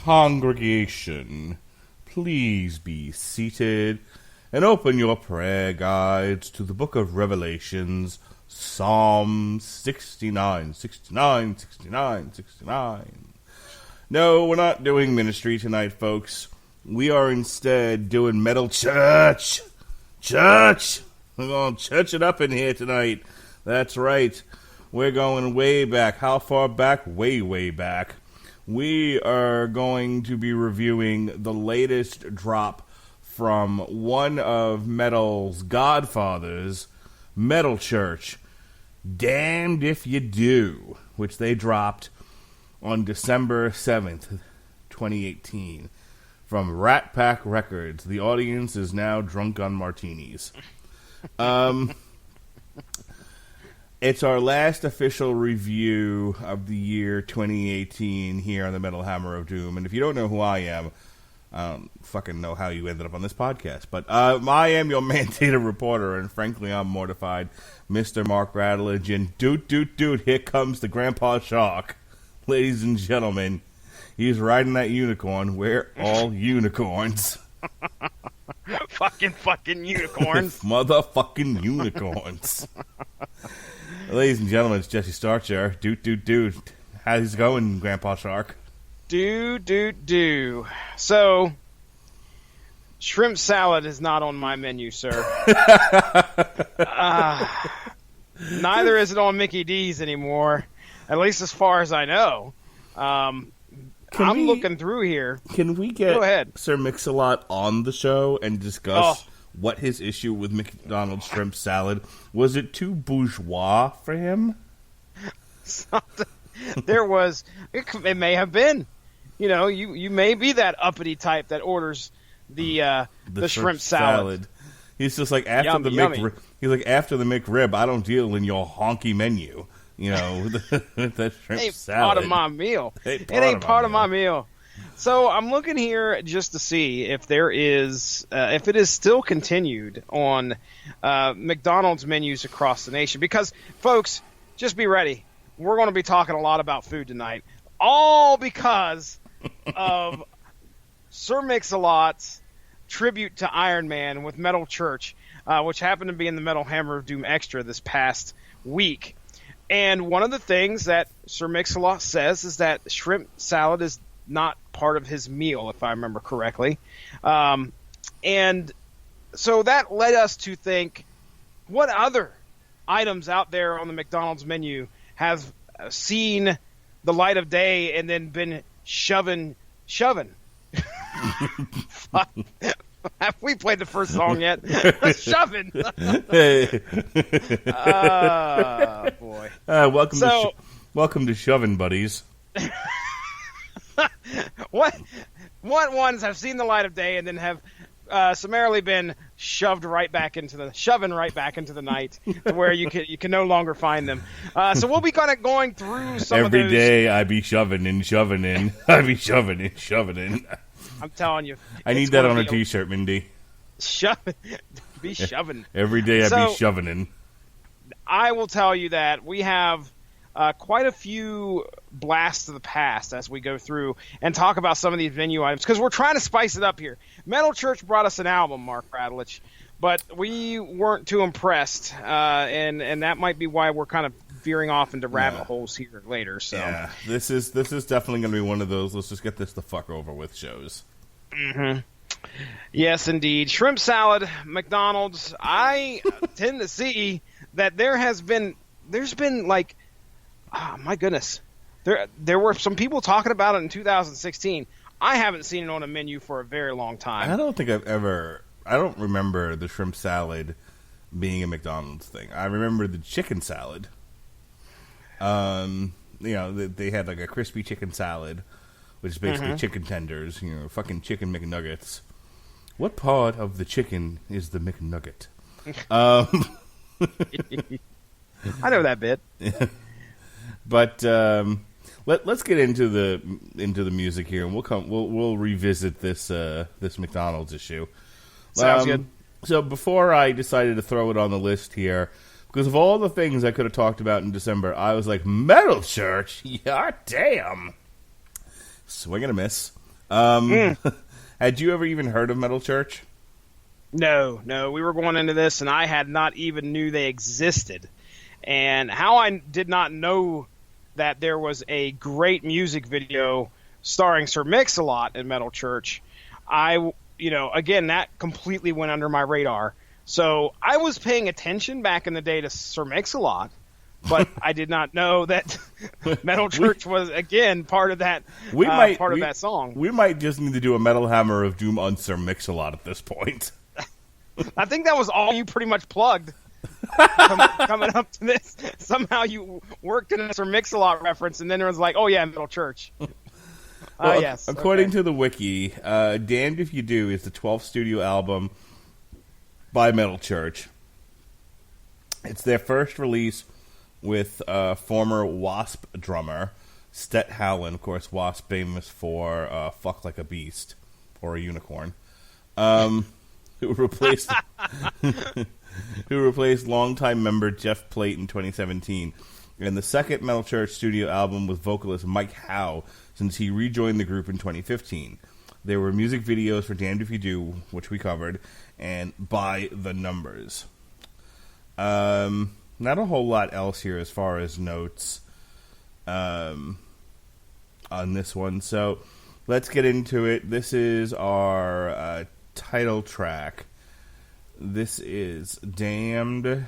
Congregation, please be seated and open your prayer guides to the book of Revelations, Psalm 69, 69, 69, 69. No, we're not doing ministry tonight, folks. We are instead doing metal church. Church! We're going to church it up in here tonight. That's right. We're going way back. How far back? Way, way back. We are going to be reviewing the latest drop from one of metal's godfathers, Metal Church, Damned If You Do, which they dropped on December 7th, 2018, from Rat Pak Records. The audience is now drunk on martinis. It's our last official review of the year 2018 here on the Metal Hammer of Doom. And if you don't know who I am, I don't fucking know how you ended up on this podcast. But I am your mandated reporter, and frankly, I'm mortified. Mr. Mark Rattledge, and dude, here comes the Grandpa Shark. Ladies and gentlemen, he's riding that unicorn. We're all unicorns. fucking unicorns. Motherfucking unicorns. Ladies and gentlemen, it's Jesse Starcher. Dude. How's it going, Grandpa Shark? So, shrimp salad is not on my menu, sir. Neither is it on Mickey D's anymore, at least as far as I know. I'm looking through here. Can we get Sir Mix-a-Lot on the show and discuss what his issue with McDonald's shrimp salad? Was it too bourgeois for him? There was. It may have been. You know, you may be that uppity type that orders the shrimp salad. He's just like after he's like after the McRib. I don't deal in your honky menu. You know, with that shrimp salad. Part of my meal. It ain't part of my meal. So I'm looking here just to see if there is, if it is still continued on McDonald's menus across the nation. Because, folks, just be ready. We're going to be talking a lot about food tonight. All because of Sir Mix-a-Lot's tribute to Iron Man with Metal Church, which happened to be in the Metal Hammer of Doom Extra this past week. And one of the things that Sir Mix-a-Lot says is that shrimp salad is not part of his meal, if I remember correctly. And so that led us to think, what other items out there on the McDonald's menu have seen the light of day and then been shoving? Have we played the first song yet? Shoving. Boy. Welcome to Shoving, buddies. What ones have seen the light of day and then have summarily been shoving right back into the night to where you can no longer find them. So we'll be kind of going through some of those. Every day I be shoving in. I be shoving in. I'm telling you. I need that on a t-shirt, Mindy. Shoving. Be shoving. Every day I be shoving in. I will tell you that we have quite a few blasts of the past as we go through and talk about some of these venue items, because we're trying to spice it up here. Metal Church brought us an album, Mark Rattledge, but we weren't too impressed, and that might be why we're kind of veering off into rabbit holes here later. So yeah, this is definitely going to be one of those let's just get this the fuck over with shows. Mm-hmm. Yes, indeed. Shrimp salad, McDonald's. I tend to see that there's been like, oh my goodness, there were some people talking about it in 2016. I haven't seen it on a menu for a very long time. I don't remember the shrimp salad being a McDonald's thing. I remember the chicken salad. They had like a crispy chicken salad, which is basically chicken tenders, fucking chicken McNuggets. What part of the chicken is the McNugget? I know that bit. But let's get into the music here, and we'll revisit this McDonald's issue. Sounds good. So before I decided to throw it on the list here, because of all the things I could have talked about in December, I was like, Metal Church? Yeah, damn. Swing and a miss. Had you ever even heard of Metal Church? No. We were going into this, and I had not even knew they existed. And how I did not know that there was a great music video starring Sir Mix-a-Lot in Metal Church, again, that completely went under my radar. So I was paying attention back in the day to Sir Mix-a-Lot, but I did not know that Metal Church was, again, part of that that song. We might just need to do a Metal Hammer of Doom on Sir Mix-a-Lot at this point. I think that was all you pretty much plugged coming up to this. Somehow you worked in a Sir Mix-a-Lot reference, and then it was like, oh yeah, Metal Church. Well, yes. According to the wiki, Damned If You Do is the 12th studio album by Metal Church. It's their first release with former W.A.S.P drummer Stet Howland, of course, W.A.S.P famous for Fuck Like a Beast or a Unicorn, who replaced longtime member Jeff Plate in 2017. And the second Metal Church studio album with vocalist Mike Howe since he rejoined the group in 2015. There were music videos for Damned If You Do, which we covered, and By the Numbers. Not a whole lot else here as far as notes on this one. So let's get into it. This is our title track. This is Damned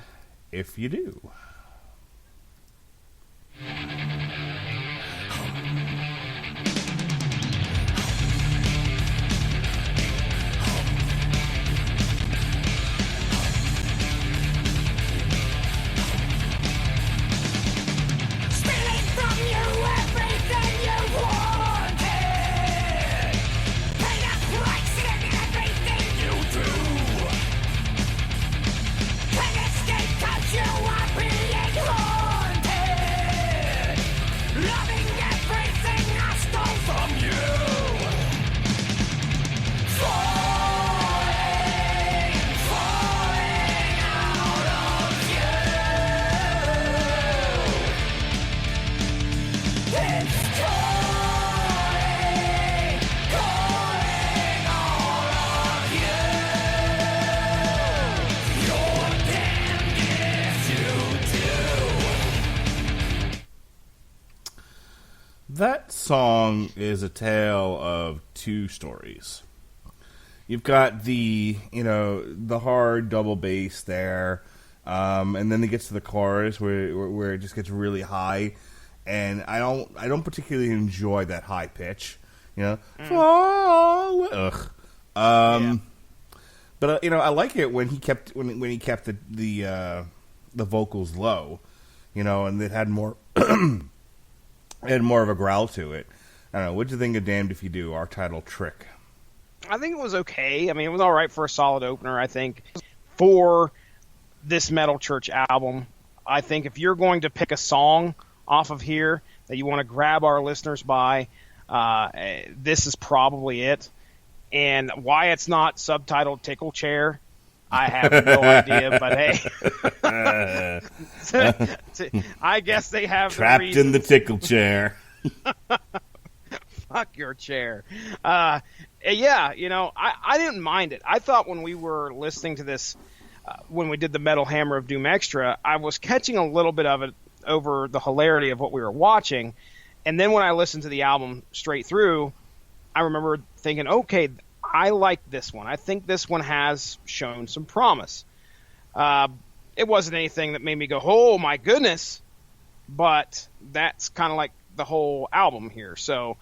If You Do. That song is a tale of two stories. You've got the hard double bass there, and then it gets to the chorus where it just gets really high, and I don't particularly enjoy that high pitch, Fall. Ugh. But I like it when he kept the vocals low, and it had more. It had more of a growl to it. I don't know. What'd you think of Damned If You Do, our title trick? I think it was okay. I mean, it was all right for a solid opener, I think. For this Metal Church album, I think if you're going to pick a song off of here that you want to grab our listeners by, this is probably it. And why it's not subtitled Tickle Chair, I have no idea, but hey. I guess they have trapped in the tickle chair. Fuck your chair. I didn't mind it. I thought when we were listening to this, when we did the Metal Hammer of Doom Extra, I was catching a little bit of it over the hilarity of what we were watching. And then when I listened to the album straight through, I remember thinking, okay, I like this one. I think this one has shown some promise. It wasn't anything that made me go, oh my goodness, but that's kind of like the whole album here. So,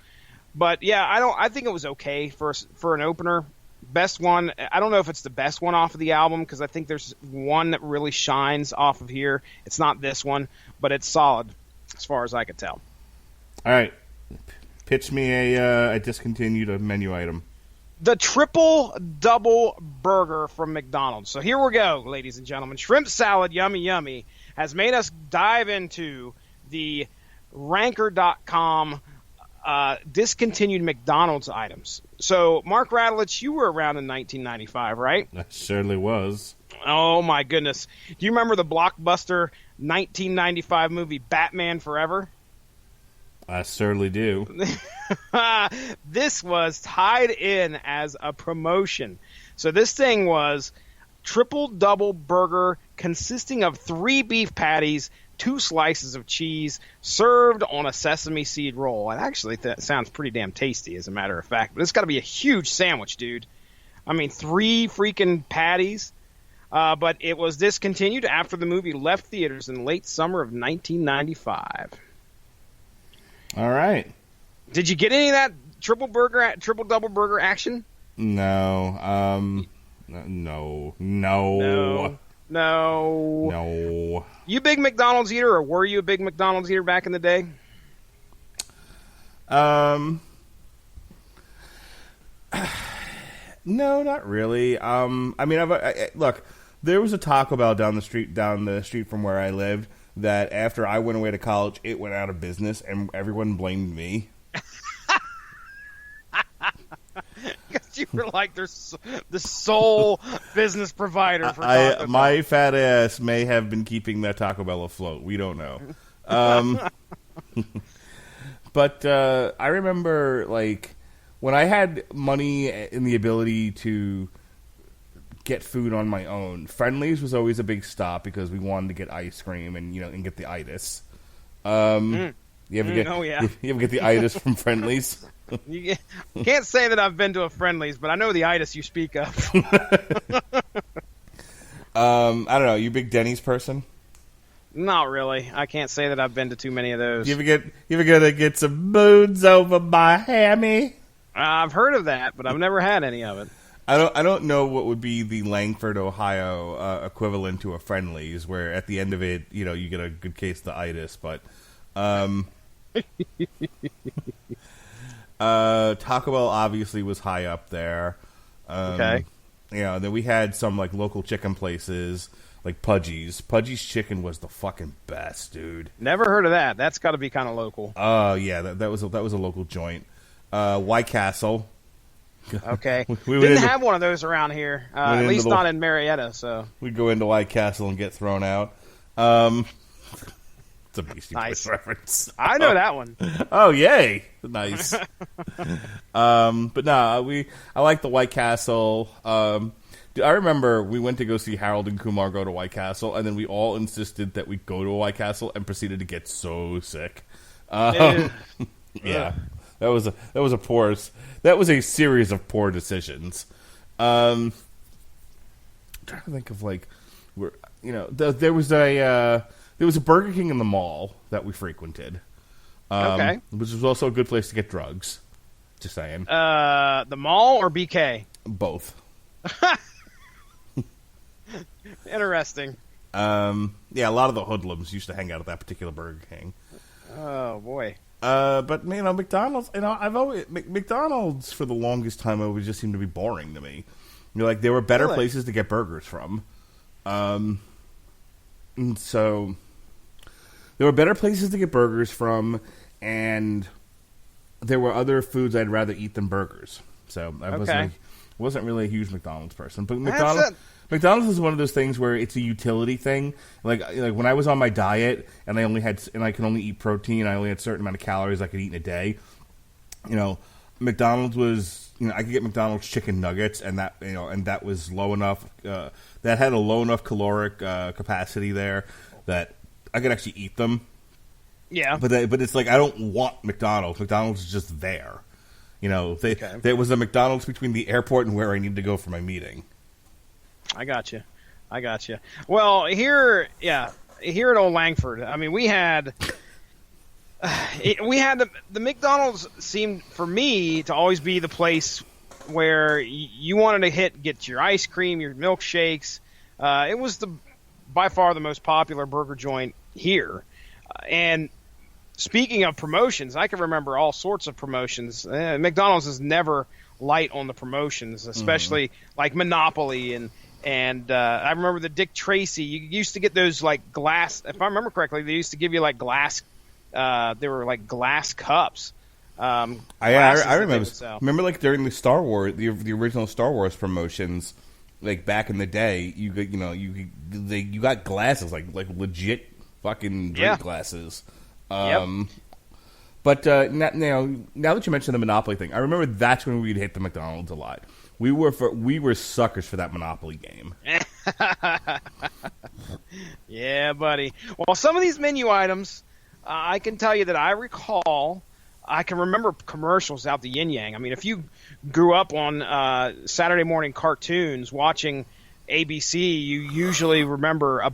but yeah, I think it was okay for an opener. Best one, I don't know if it's the best one off of the album, because I think there's one that really shines off of here. It's not this one, but it's solid as far as I could tell. All right, pitch me a discontinued menu item. The triple double burger from McDonald's. So here we go, ladies and gentlemen. Shrimp salad, yummy, yummy, has made us dive into the ranker.com discontinued McDonald's items. So, Mark Radulich, you were around in 1995, right? I certainly was. Oh, my goodness. Do you remember the blockbuster 1995 movie Batman Forever? I certainly do. This was tied in as a promotion. So this thing was triple-double burger consisting of 3 beef patties, 2 slices of cheese, served on a sesame seed roll. And actually, that sounds pretty damn tasty, as a matter of fact. But it's got to be a huge sandwich, dude. I mean, 3 freaking patties. But it was discontinued after the movie left theaters in the late summer of 1995. All right. Did you get any of that triple-double burger action? No. No. You big McDonald's eater, or were you a big McDonald's eater back in the day? No, not really. I mean, look, there was a Taco Bell down the street from where I lived that after I went away to college, it went out of business, and everyone blamed me. Because you were like the sole business provider for Taco Bell. My fat ass may have been keeping that Taco Bell afloat. We don't know. But I remember, like, when I had money and the ability to get food on my own, Friendly's was always a big stop because we wanted to get ice cream and get the itis. You ever get the itis from Friendly's? You can't say that I've been to a Friendly's, but I know the itis you speak of. I don't know. You a big Denny's person? Not really. I can't say that I've been to too many of those. You ever gonna get some boons over by Hammy? I've heard of that, but I've never had any of it. I don't know what would be the Langford, Ohio equivalent to a Friendly's, where at the end of it, you get a good case of the itis. But Taco Bell obviously was high up there. Okay. Then we had some like local chicken places like Pudgy's. Pudgy's chicken was the fucking best, dude. Never heard of that. That's got to be kind of local. Oh yeah, that was a local joint. White Castle. Okay. we didn't have one of those around here, at least not in Marietta. So we'd go into White Castle and get thrown out. It's a Beastie Boys reference. I know that one. Oh, yay! Nice. But no, I like the White Castle. I remember we went to go see Harold and Kumar go to White Castle, and then we all insisted that we go to a White Castle and proceeded to get so sick. Yeah. That was a series of poor decisions. I'm trying to think of there was a Burger King in the mall that we frequented. Okay. Which was also a good place to get drugs. Just saying. The mall or BK? Both. Interesting. Yeah, a lot of the hoodlums used to hang out at that particular Burger King. Oh boy. But McDonald's. McDonald's for the longest time always just seemed to be boring to me. There were better places to get burgers from. And so there were better places to get burgers from, and there were other foods I'd rather eat than burgers. So I wasn't really a huge McDonald's person. But McDonald's is one of those things where it's a utility thing. Like when I was on my diet and I could only eat protein, I only had a certain amount of calories I could eat in a day. McDonald's was, I could get McDonald's chicken nuggets, and that was low enough. That had a low enough caloric capacity there that I could actually eat them. Yeah, but it's like I don't want McDonald's. McDonald's is just there. There was a McDonald's between the airport and where I needed to go for my meeting. I got you. Well, here at Old Langford, I mean, we had the McDonald's seemed for me to always be the place where you wanted to get your ice cream, your milkshakes. It was by far the most popular burger joint here. And speaking of promotions, I can remember all sorts of promotions. McDonald's is never light on the promotions, especially like Monopoly and I remember the Dick Tracy. You used to get those like glass. If I remember correctly, they used to give you like glass. They were like glass cups. I remember. Remember, like during the Star Wars, the original Star Wars promotions, like back in the day, you got glasses like legit fucking drink glasses. But now that you mentioned the Monopoly thing, I remember that's when we'd hit the McDonald's a lot. We were suckers for that Monopoly game. Yeah, buddy. Well, some of these menu items, I can tell you that I recall. I can remember commercials out the yin yang. I mean, if you grew up on Saturday morning cartoons watching ABC, you usually remember a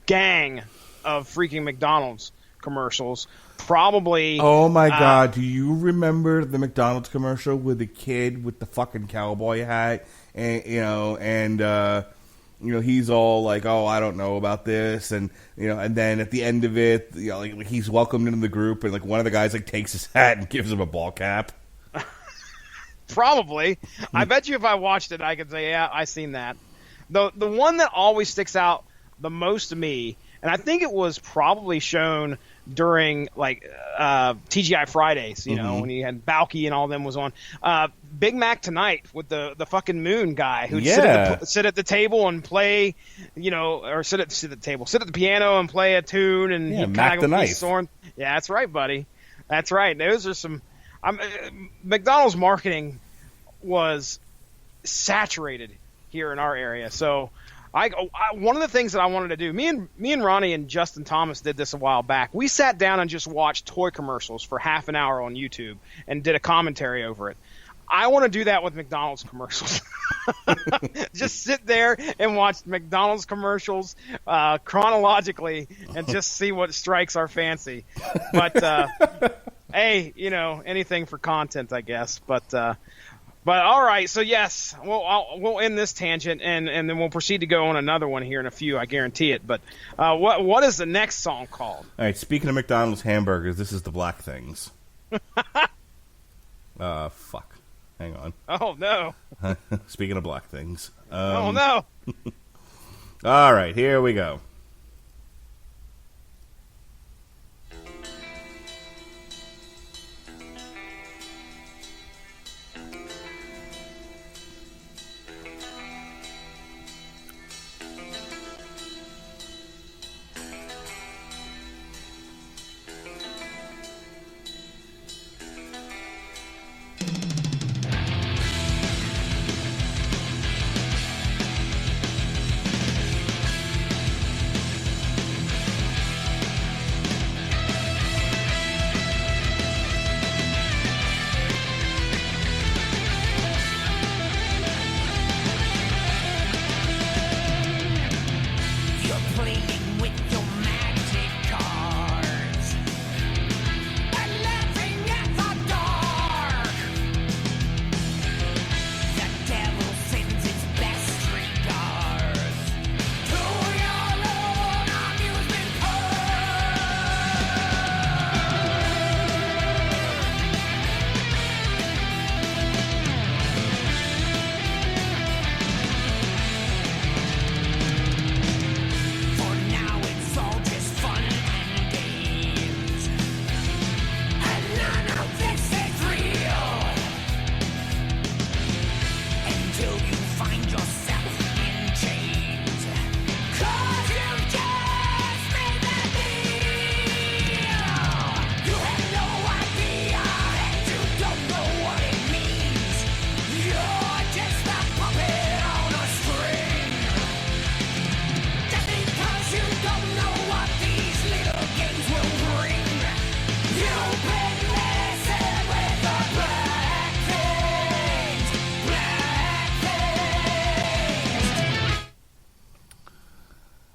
gang of freaking McDonald's commercials. Probably. Oh my God! Do you remember the McDonald's commercial with the kid with the fucking cowboy hat, and he's all like, "Oh, I don't know about this," and and then at the end of it, like he's welcomed into the group, and like one of the guys like takes his hat and gives him a ball cap. Probably. I bet you if I watched it, I could say, yeah, I seen that. The one that always sticks out the most to me, and I think it was probably shown during like TGI Fridays, when you had Balky and all them was on. Big Mac Tonight with the fucking moon guy who'd sit at the table and play, or sit at the piano and play a tune, and he Mac the Knife. Yeah, that's right, buddy. That's right. Those are some. McDonald's marketing was saturated here in our area, so. One of the things that I wanted to do, me and Ronnie and Justin Thomas did this a while back. We sat down and just watched toy commercials for half an hour on YouTube and did a commentary over it. I want to do that with McDonald's commercials. Just sit there and watch McDonald's commercials chronologically and just see what strikes our fancy. But hey, anything for content, I guess. But all right, so yes, we'll end this tangent and then we'll proceed to go on another one here in a few. I guarantee it. But what is the next song called? All right, speaking of McDonald's hamburgers, this is the Black Things. Fuck. Hang on. Oh no. Speaking of Black Things. Oh no. All right, here we go.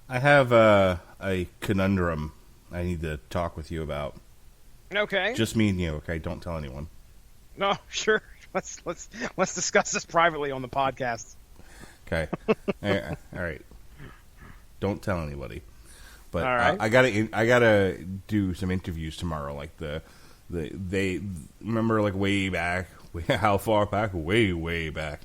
I have a conundrum I need to talk with you about. Okay. Just me and you, okay? Don't tell anyone. No, sure. Let's discuss this privately on the podcast. Okay. All right. Don't tell anybody. But all right. I gotta do some interviews tomorrow. Like they remember like way back. How far back? Way back.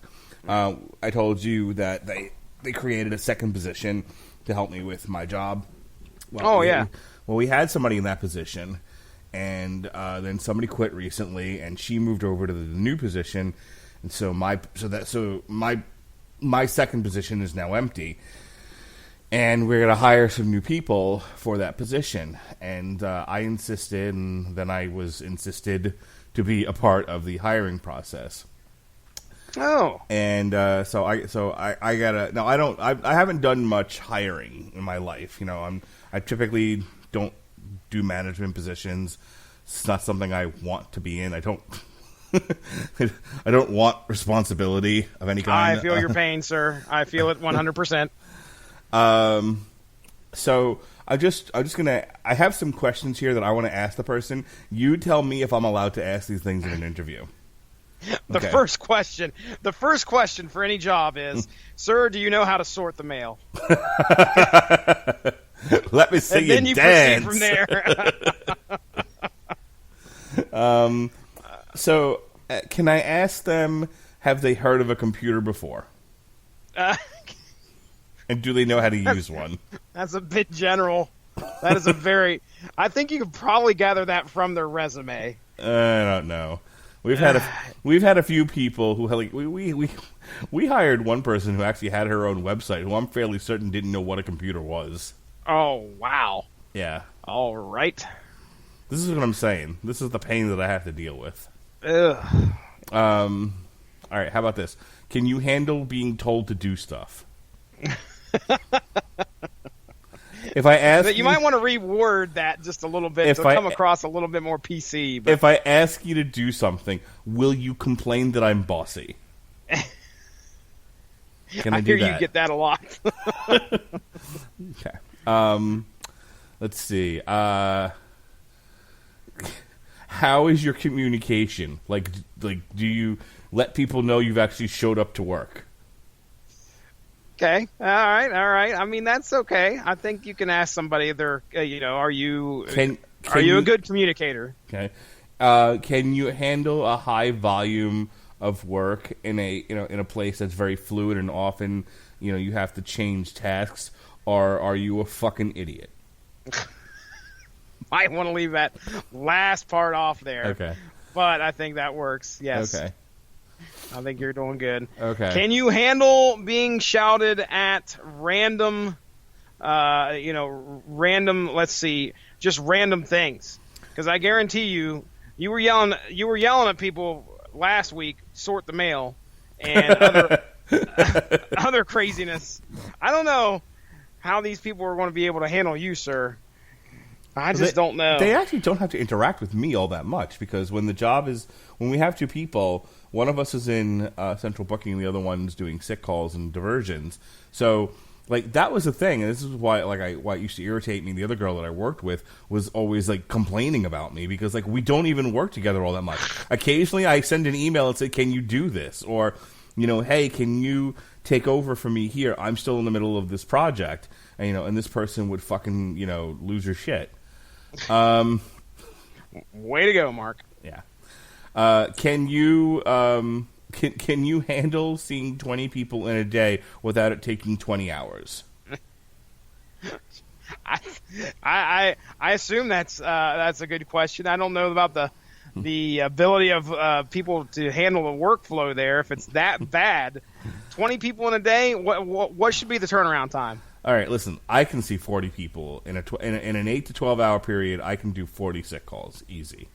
I told you that they created a second position to help me with my job. Well, yeah. Well, we had somebody in that position, and then somebody quit recently, and she moved over to the new position, and so my second position is now empty. and we're going to hire some new people for that position. And I insisted, and then I was insisted to be a part of the hiring process. Oh. And so I gotta. No, I haven't done much hiring in my life. You know, I typically don't do management positions. It's not something I want to be in. I don't want responsibility of any kind. I feel your pain, sir. I feel it 100%. So I'm just gonna. I have some questions here that I want to ask the person. You tell me if I'm allowed to ask these things in an interview. The first question for any job is, sir, do you know how to sort the mail? Let me see and then you dance. Proceed from there. So, can I ask them, have they heard of a computer before? And do they know how to use one? That's a bit general. That is a very... I think you could probably gather that from their resume. I don't know. We've had a few people who we hired one person who actually had her own website, who I'm fairly certain didn't know what a computer was. Oh, wow. Yeah. All right. This is what I'm saying. This is the pain that I have to deal with. Ugh. All right, how about this? Can you handle being told to do stuff? If I ask you might want to reword that just a little bit to come across a little bit more PC. But. If I ask you to do something, will you complain that I'm bossy? Can I do hear that? You get that a lot. Okay. Let's see. How is your communication? Like, do you let people know you've actually showed up to work? Okay. All right. I mean, that's okay. I think you can ask somebody if they're, are you a good communicator? Okay. Can you handle a high volume of work in a place that's very fluid and often, you have to change tasks, or are you a fucking idiot? Might want to leave that last part off there. Okay. But I think that works. Yes. Okay. I think you're doing good. Okay. Can you handle being shouted at random, let's see, just random things? Because I guarantee you were yelling at people last week, sort the mail, and other craziness. I don't know how these people are going to be able to handle you, sir. I just don't know. They actually don't have to interact with me all that much, because when we have two people, one of us is in central booking, and the other one's doing sick calls and diversions. So, that was the thing, and this is why, why it used to irritate me. The other girl that I worked with was always complaining about me, because we don't even work together all that much. Occasionally, I send an email and say, "Can you do this?" Or, "Hey, can you take over for me here? I'm still in the middle of this project." And, and this person would fucking lose her shit. Way to go, Mark. Yeah. Can you handle seeing 20 people in a day without it taking 20 hours? I assume that's a good question. I don't know about the ability of people to handle the workflow there. If it's that bad, 20 people in a day, what should be the turnaround time? All right, listen. I can see 40 people in an 8 to 12 hour period. I can do 40 sick calls easy.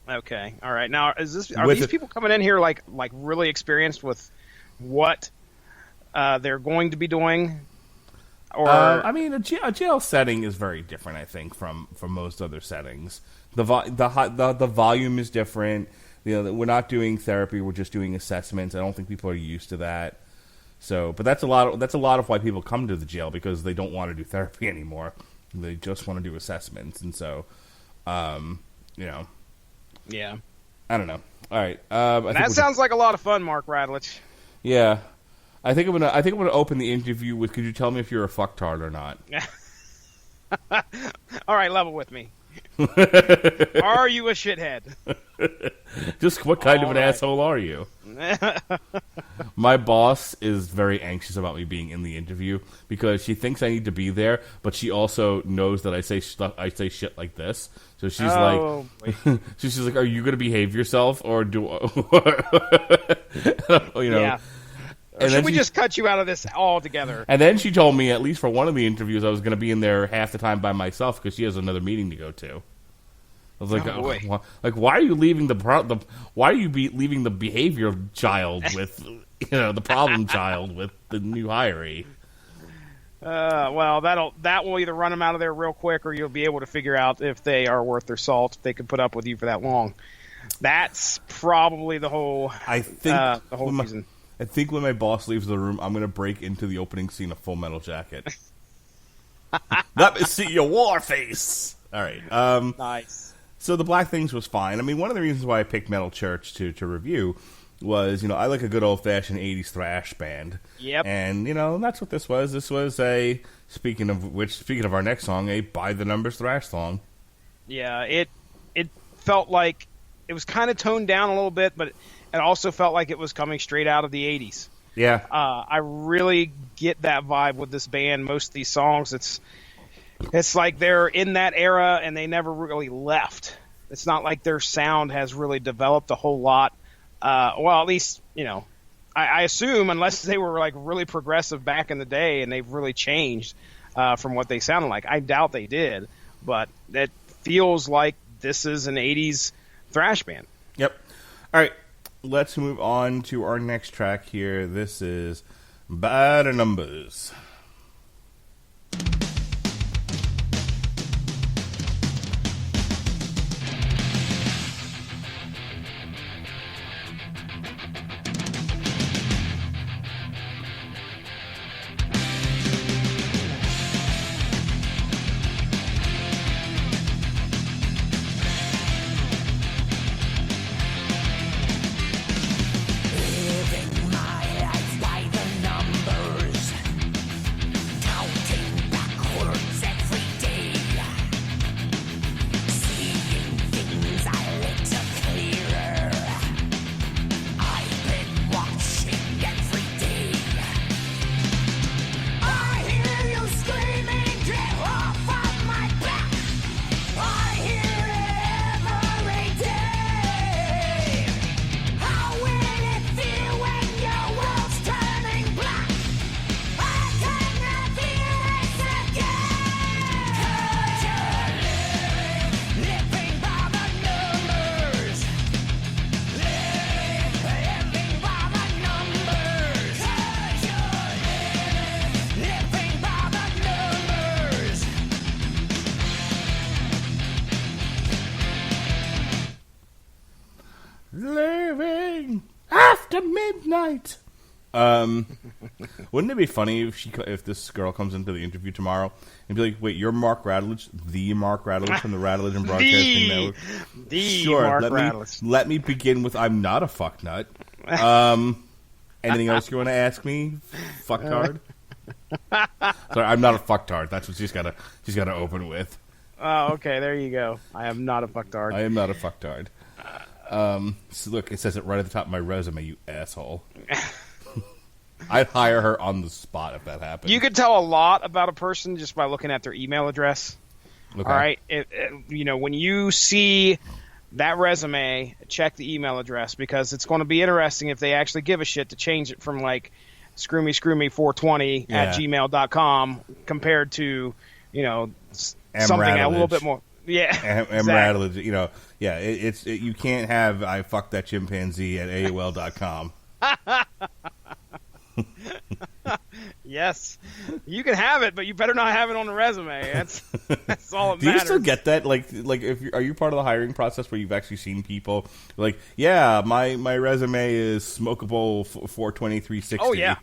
Okay, all right. Now, are these people coming in here like really experienced with what they're going to be doing? Or a jail setting is very different, I think, from most other settings. The volume is different. We're not doing therapy; we're just doing assessments. I don't think people are used to that. So, but that's a lot of why people come to the jail, because they don't want to do therapy anymore. They just want to do assessments, and so, Yeah. I don't know. All right. That sounds like a lot of fun, Mark Radlich. Yeah. I think I'm gonna open the interview with, could you tell me if you're a fucktard or not? All right, level with me. Are you a shithead? Just what kind of an asshole are you? My boss is very anxious about me being in the interview, because she thinks I need to be there, but she also knows that I say shit like this. So she's she's like, "Are you going to behave yourself, or do?" Yeah. Or should we just cut you out of this altogether? And then she told me, at least for one of the interviews, I was going to be in there half the time by myself because she has another meeting to go to. I was like, why are you leaving leaving the behavior child with, the problem child with the new hiree? Well, that will either run them out of there real quick, or you'll be able to figure out if they are worth their salt. If they can put up with you for that long. That's probably the whole. I think the whole reason. I think when my boss leaves the room, I'm going to break into the opening scene of Full Metal Jacket. Let me see your war face. All right. Nice. So the Black Things was fine. I mean, one of the reasons why I picked Metal Church to review was, I like a good old-fashioned 80s thrash band. Yep. And, that's what this was. This was speaking of our next song, a by-the-numbers thrash song. Yeah, it felt like it was kind of toned down a little bit, but it also felt like it was coming straight out of the 80s. Yeah. I really get that vibe with this band. Most of these songs, it's like they're in that era and they never really left. It's not like their sound has really developed a whole lot. Well, at least, I assume, unless they were like really progressive back in the day and they've really changed from what they sounded like. I doubt they did, but it feels like this is an 80s thrash band. Yep. All right. Let's move on to our next track here. This is Bad Numbers. Living after midnight. Wouldn't it be funny if this girl comes into the interview tomorrow and be like, "Wait, you're Mark Radulich, the Mark Radulich from the Radulich and Broadcasting Network?" Sure, Mark Radulich. Let me begin with, I'm not a fucknut. Anything else you want to ask me, fucktard? Sorry, I'm not a fucktard. That's what she's got to open with. Oh, okay, there you go. I am not a fucktard. I am not a fucktard. So look, it says it right at the top of my resume, you asshole. I'd hire her on the spot if that happened. You could tell a lot about a person just by looking at their email address. Okay. All right, when you see that resume, check the email address, because it's going to be interesting if they actually give a shit to change it from like screwme420 at gmail.com compared to something a little bit more. Yeah, exactly. You can't have I fucked that chimpanzee at AOL.com. Yes, you can have it, but you better not have it on the resume. That's all that matters. Do you still get that? Like, are you part of the hiring process where you've actually seen people like, yeah, my resume is smokable 420/360? Oh yeah,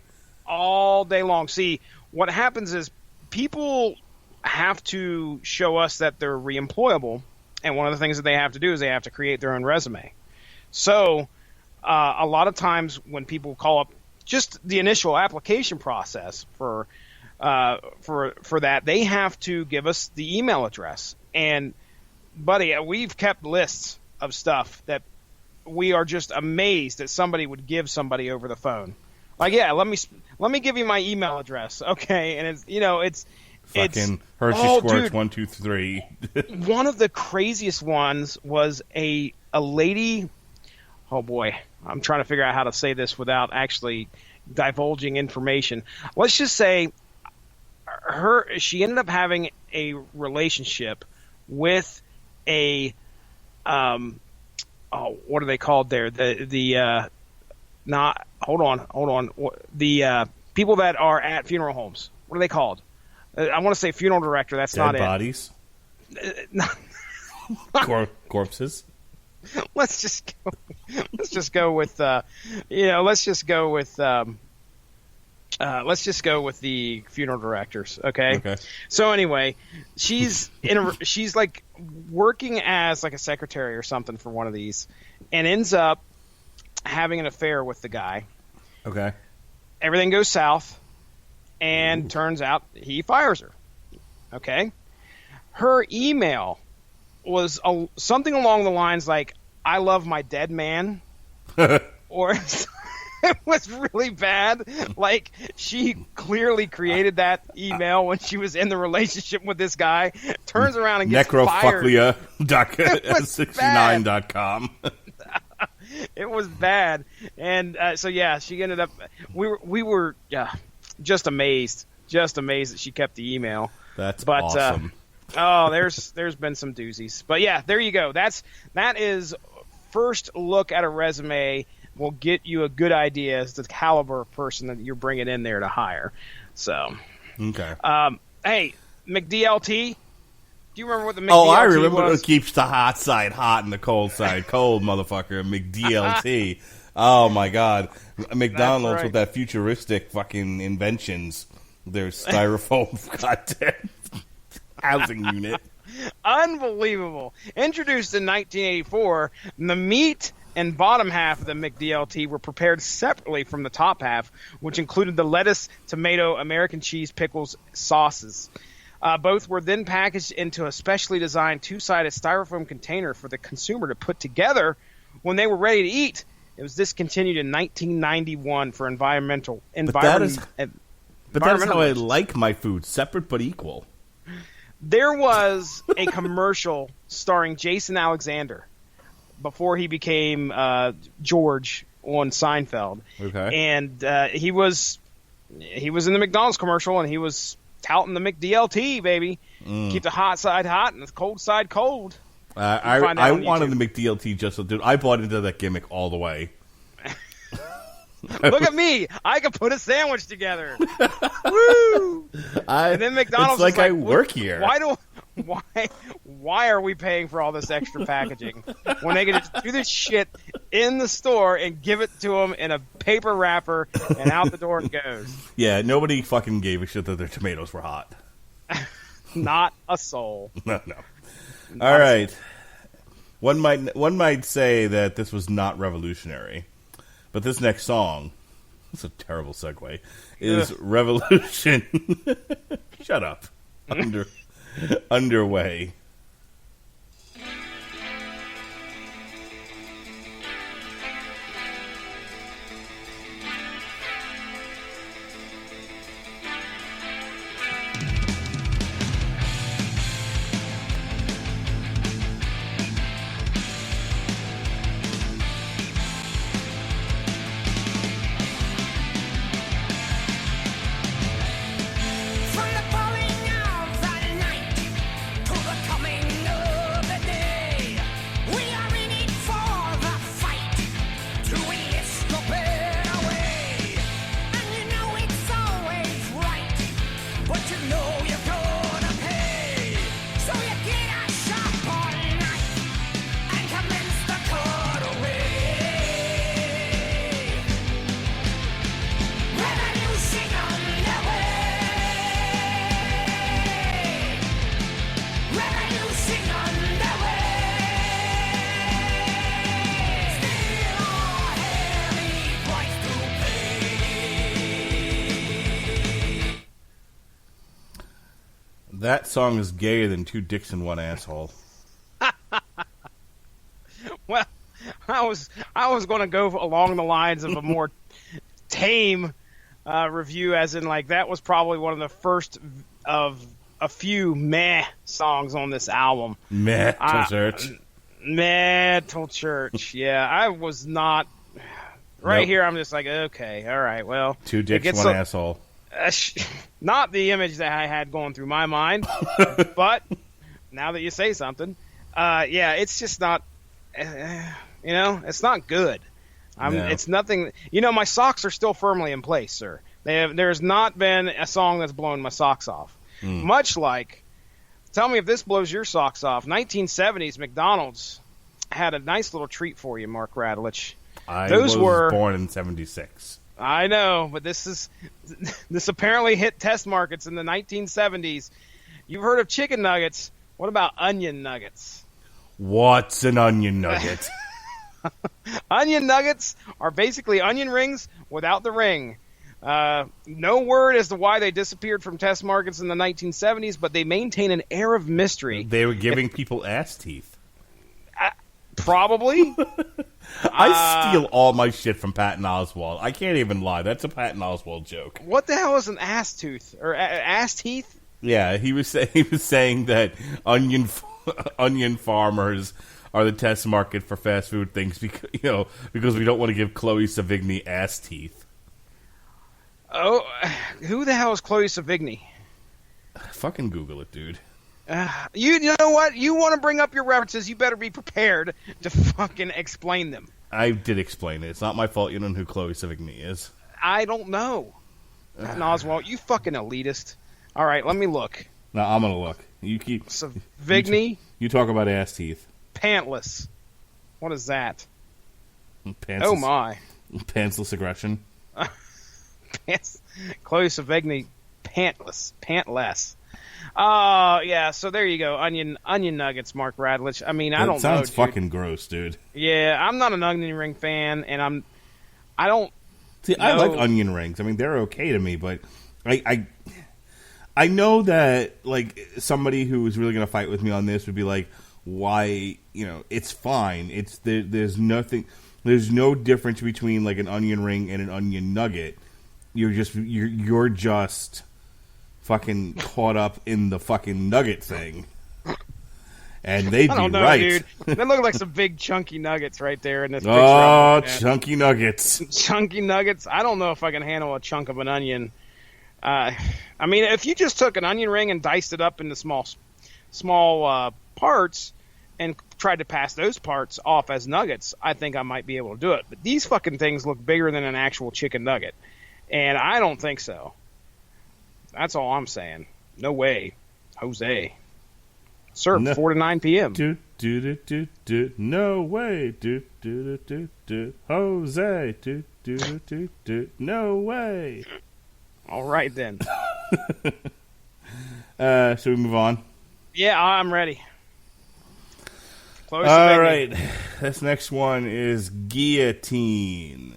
all day long. See, what happens is people have to show us that they're reemployable, and one of the things that they have to do is they have to create their own resume. So a lot of times when people call up just the initial application process for that, they have to give us the email address. And buddy, we've kept lists of stuff that we are just amazed that somebody would give somebody over the phone. Like, yeah, let me give you my email address, okay? And it's fucking Hershey Squirts 1, 2, 3. One of the craziest ones was a lady. Oh boy, I'm trying to figure out how to say this without actually divulging information. Let's just say she ended up having a relationship with a what are they called there? The people that are at funeral homes. What are they called? I want to say funeral director. That's Dead not it. Bodies. Corpses. Let's just go with the funeral directors. Okay. So anyway, she's like working as like a secretary or something for one of these, and ends up having an affair with the guy. Okay. Everything goes south, and turns out he fires her. Okay. Her email was something along the lines like, "I love my dead man," or it was really bad. Like, she clearly created that email when she was in the relationship with this guy. Turns around and gets fired. Necrofucklia.69.com. It was bad, and so yeah, she ended up. We were just amazed that she kept the email. That's awesome. There's been some doozies, but yeah, there you go. That is first look at a resume will get you a good idea as to the caliber of person that you're bringing in there to hire. So, okay. Hey, McDLT. Do you remember what the McDLT was? Oh, I remember what keeps the hot side hot and the cold side cold, motherfucker. McDLT. Oh, my God. McDonald's right. with that futuristic fucking inventions. Their styrofoam goddamn housing unit. Unbelievable. Introduced in 1984, the meat and bottom half of the McDLT were prepared separately from the top half, which included the lettuce, tomato, American cheese, pickles, sauces. Both were then packaged into a specially designed two-sided styrofoam container for the consumer to put together when they were ready to eat. It was discontinued in 1991 for environmental. But that's how I like my food, separate but equal. There was a commercial starring Jason Alexander before he became George on Seinfeld. Okay. And he was in the McDonald's commercial, and he was touting the McDLT, baby. Keep the hot side hot and the cold side cold. I wanted the McDLT just dude. I bought into that gimmick all the way. Look at me! I can put a sandwich together. Woo! And then McDonald's it's like I work here. Why are we paying for all this extra packaging when they can just do this shit in the store and give it to them in a paper wrapper and out the door it goes? Yeah, nobody fucking gave a shit that their tomatoes were hot. Not a soul. No. All right. One might say that this was not revolutionary, but this next song, it's a terrible segue, is Revolution. Shut up. Underway. That song is gayer than two dicks in one asshole. Well, I was going to go along the lines of a more tame review, as in like that was probably one of the first of a few meh songs on this album. Metal Church. Metal Church. Yeah, I was not Right here, I'm just like, okay, all right, well. Two dicks, one asshole. Not the image that I had going through my mind, but now that you say something, yeah, it's just not, it's not good. It's nothing. My socks are still firmly in place, sir. There's not been a song that's blown my socks off. Much like, tell me if this blows your socks off. 1970s McDonald's had a nice little treat for you, Mark Radulich. I was born in 76. I know, but this apparently hit test markets in the 1970s. You've heard of chicken nuggets. What about onion nuggets? What's an onion nugget? Onion nuggets are basically onion rings without the ring. No word as to why they disappeared from test markets in the 1970s, but they maintain an air of mystery. They were giving people ass teeth. Probably. I steal all my shit from Patton Oswalt. I can't even lie. That's a Patton Oswalt joke. What the hell is an ass tooth or ass teeth? Yeah, he was saying that onion farmers are the test market for fast food things because we don't want to give Chloe Sevigny ass teeth. Oh, who the hell is Chloe Sevigny? Fucking Google it, dude. You know what? You want to bring up your references, you better be prepared to fucking explain them. I did explain it. It's not my fault you don't know who Chloe Sevigny is. I don't know. Oswald, you fucking elitist. All right, let me look. No, I'm going to look. You keep... Sevigny? You talk about ass teeth. Pantless. What is that? Pantsless, oh, my. Pantsless aggression. Chloe Sevigny, pantless. Yeah, so there you go. Onion nuggets, Mark Radulich. I mean, I don't know. Sounds fucking gross, dude. Yeah, I'm not an onion ring fan, and I don't. See, I like onion rings. I mean, they're okay to me, but I know that like somebody who is really going to fight with me on this would be like, why? It's fine. There's nothing. There's no difference between like an onion ring and an onion nugget. You're just fucking caught up in the fucking nugget thing. And they'd be right. Dude. They look like some big chunky nuggets right there in this picture. Oh, chunky nuggets. Chunky nuggets. I don't know if I can handle a chunk of an onion. I mean, if you just took an onion ring and diced it up into small parts and tried to pass those parts off as nuggets, I think I might be able to do it. But these fucking things look bigger than an actual chicken nugget. And I don't think so. That's all I'm saying. No way. Jose. Served 4 to 9 p.m. No way. Jose. No way. All right, then. Should we move on? Yeah, I'm ready. All right. This next one is Guillotine.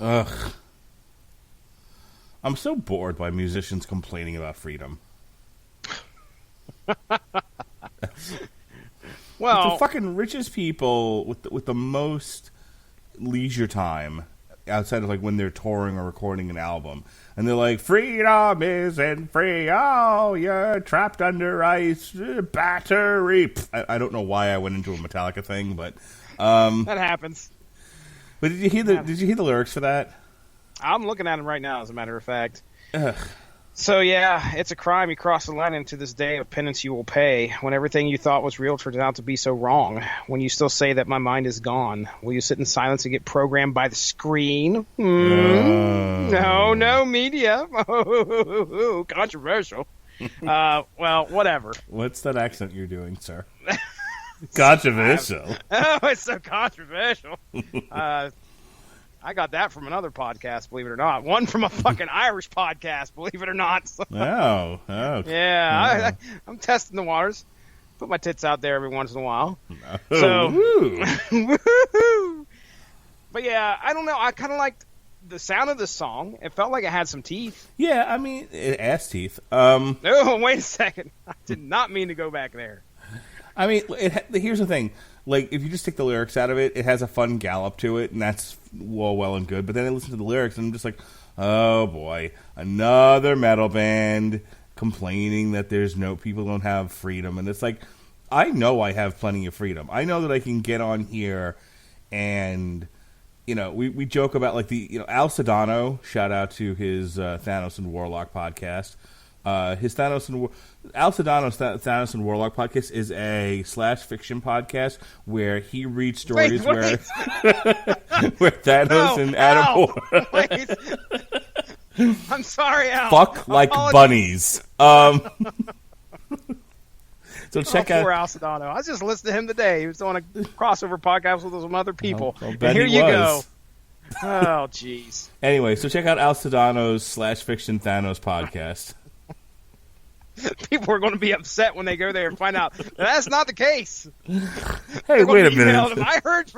Ugh. I'm so bored by musicians complaining about freedom. Well, the fucking richest people with the most leisure time outside of like when they're touring or recording an album, and they're like, "Freedom isn't free. Oh, you're trapped under ice. Battery." I don't know why I went into a Metallica thing, but that happens. But did you hear the lyrics for that? I'm looking at them right now, as a matter of fact. Ugh. So, yeah, it's a crime you cross the line into this day of penance you will pay. When everything you thought was real turned out to be so wrong. When you still say that my mind is gone. Will you sit in silence and get programmed by the screen? No, media. Controversial. Well, whatever. What's that accent you're doing, sir? Controversial. Oh, it's so controversial. I got that from another podcast, believe it or not. One from a fucking Irish podcast, believe it or not. Oh. Yeah, I'm testing the waters. Put my tits out there every once in a while. Oh, so, woo. But yeah, I don't know. I kind of liked the sound of this song. It felt like it had some teeth. Yeah, I mean, ass teeth. Oh, wait a second. I did not mean to go back there. I mean, here's the thing. Like, if you just take the lyrics out of it, it has a fun gallop to it, and that's well and good. But then I listen to the lyrics, and I'm just like, oh, boy, another metal band complaining that people don't have freedom. And it's like, I know I have plenty of freedom. I know that I can get on here and, we joke about, like, Al Sedano, shout out to his Thanos and Warlock podcast. His Al Sedano's Thanos and Warlock podcast is a /fiction podcast where he reads stories where Thanos and Adam I'm sorry, Al. fuck like bunnies. So check out poor Al Sedano. I was just listening to him today. He was on a crossover podcast with some other people. And here you go. Oh, jeez. Anyway, so check out Al Sedano's /fiction Thanos podcast. People are going to be upset when they go there and find out that's not the case. Hey, wait a minute! I heard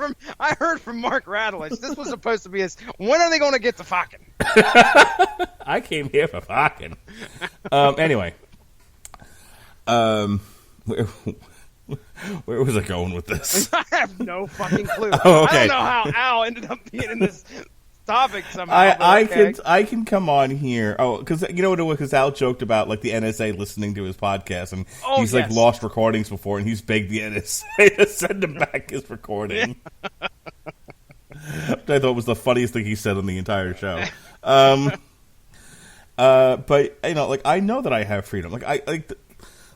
from Mark Radulich. This was supposed to be his. When are they going to get to fucking? I came here for fucking. Anyway, where was I going with this? I have no fucking clue. Oh, okay. I don't know how Al ended up being in this topic somehow. I can come on here. Oh, because you know what it was? Because Al joked about like the NSA listening to his podcast, and he's like lost recordings before, and he's begged the NSA to send him back his recording. Yeah. Which I thought was the funniest thing he said on the entire show. But like I know that I have freedom.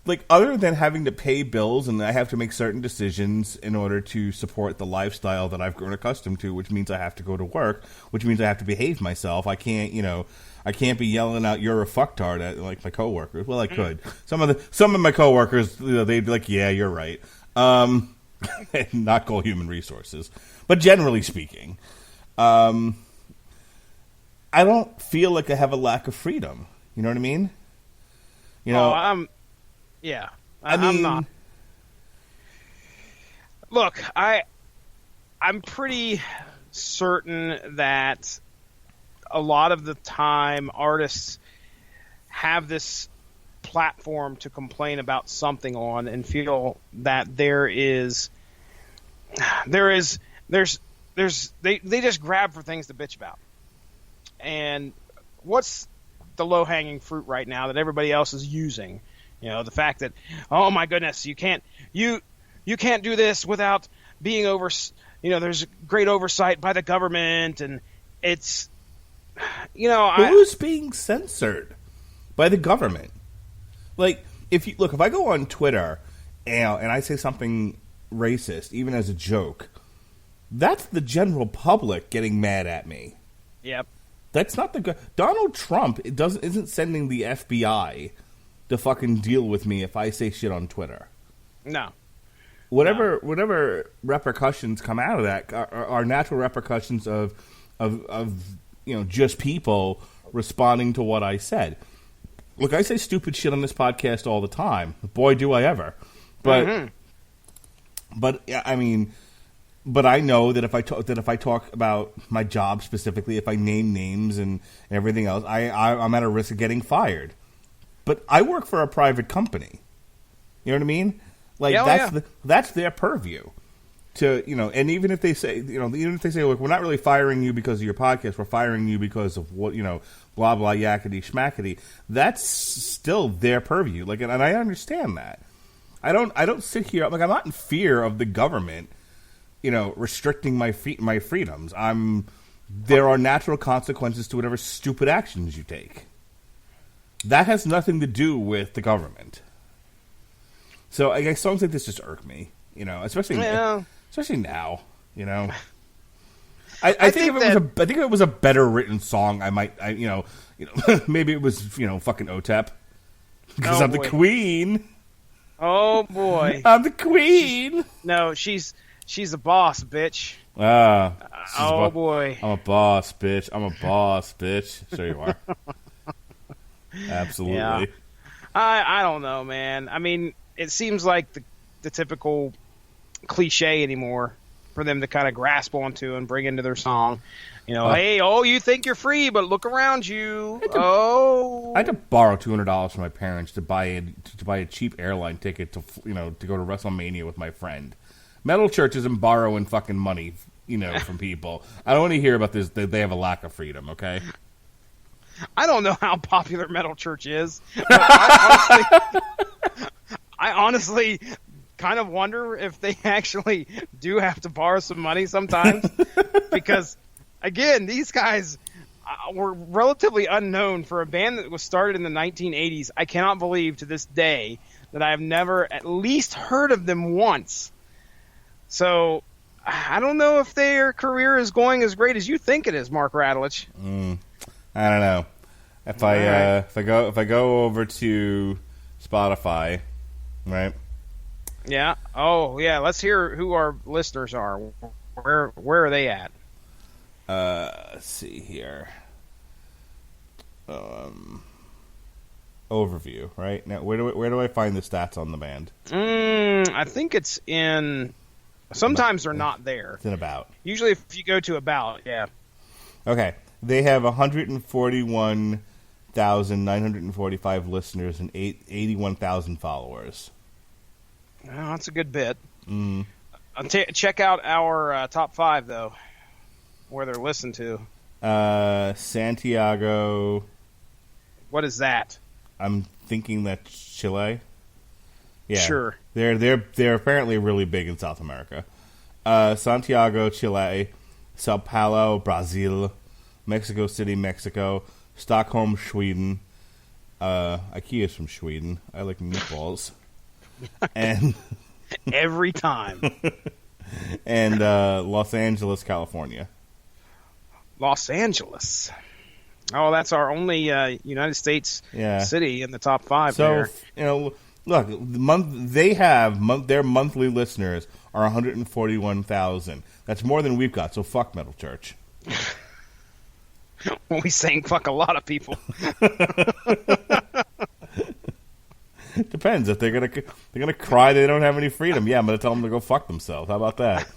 Like other than having to pay bills and I have to make certain decisions in order to support the lifestyle that I've grown accustomed to, which means I have to go to work, which means I have to behave myself. I can't be yelling out "you're a fucktard" at like my coworkers. Well, I could. Some of my coworkers, they'd be like, "Yeah, you're right," and not call human resources. But generally speaking, I don't feel like I have a lack of freedom. You know what I mean? Yeah, I'm not. Look, I'm pretty certain that a lot of the time artists have this platform to complain about something on and feel that they just grab for things to bitch about. And what's the low-hanging fruit right now that everybody else is using? The fact that, oh my goodness, you can't do this without being there's great oversight by the government, and it's, who's being censored by the government? Like, if I go on Twitter and I say something racist, even as a joke, that's the general public getting mad at me. Yep. That's not Donald Trump isn't sending the FBI to fucking deal with me if I say shit on Twitter. No. Whatever repercussions come out of that are natural repercussions of just people responding to what I said. Look, I say stupid shit on this podcast all the time. Boy, do I ever. But I know that if I talk about my job specifically, if I name names and everything else, I'm at a risk of getting fired. But I work for a private company. You know what I mean? Like that's their purview. to, and even if they say, look, we're not really firing you because of your podcast, we're firing you because of what, blah, blah, yakety schmackety, that's still their purview. Like, and I understand that. I don't sit here, like, I'm not in fear of the government, restricting my freedoms. There are natural consequences to whatever stupid actions you take. That has nothing to do with the government. So I guess songs like this just irk me, especially now. I think if it was a better written song, I might, maybe it was, fucking OTEP. Because I'm the queen. Oh boy. I'm the queen. No, she's a boss, bitch. Oh boy. I'm a boss, bitch. I'm a boss, bitch. Sure you are. Absolutely. Yeah. I don't know, man. I mean, it seems like the typical cliche anymore for them to kind of grasp onto and bring into their song. Hey, you think you're free, but look around you. I had to borrow $200 from my parents to buy a cheap airline ticket to to go to WrestleMania with my friend. Metal Church isn't borrowing fucking money, from people. I don't want to hear about this. They have a lack of freedom, okay? I don't know how popular Metal Church is. But I honestly kind of wonder if they actually do have to borrow some money sometimes. Because, again, these guys were relatively unknown for a band that was started in the 1980s. I cannot believe to this day that I have never at least heard of them once. So I don't know if their career is going as great as you think it is, Mark Radulich. I don't know. If I go over to Spotify, right? Yeah. Oh, yeah. Let's hear who our listeners are. Where are they at? Let's see here. Overview, right? Now, where do I find the stats on the band? I think it's in. Sometimes they're not there. It's in About. Usually, if you go to About, yeah. Okay, they have 141,945 listeners and 81,000 followers. Well, that's a good bit. Check out our top 5 though, where they're listened to. Santiago. What is that? I'm thinking that's Chile. Yeah, sure. They're apparently really big in South America. Santiago, Chile, Sao Paulo, Brazil, Mexico City, Mexico, Stockholm, Sweden. IKEA's from Sweden. I like meatballs. And every time. And Los Angeles, California. Los Angeles. Oh, that's our only United States city in the top 5 there. So, look, their monthly listeners are 141,000. That's more than we've got, so fuck Metal Church. Well, we sang fuck a lot of people. Depends. If they're gonna cry they don't have any freedom, yeah, I'm gonna tell them to go fuck themselves. How about that?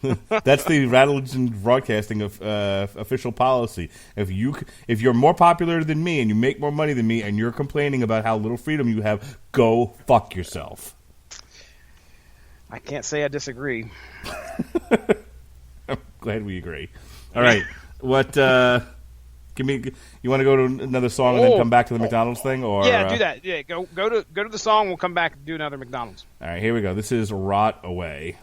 That's the Radulich and Broadcasting official policy. If you're more popular than me and you make more money than me and you're complaining about how little freedom you have, go fuck yourself. I can't say I disagree. I'm glad we agree. All right, what? You want to go to another song and then come back to the McDonald's thing, or do that. Yeah, go to the song. We'll come back and do another McDonald's. All right, here we go. This is Rot Away.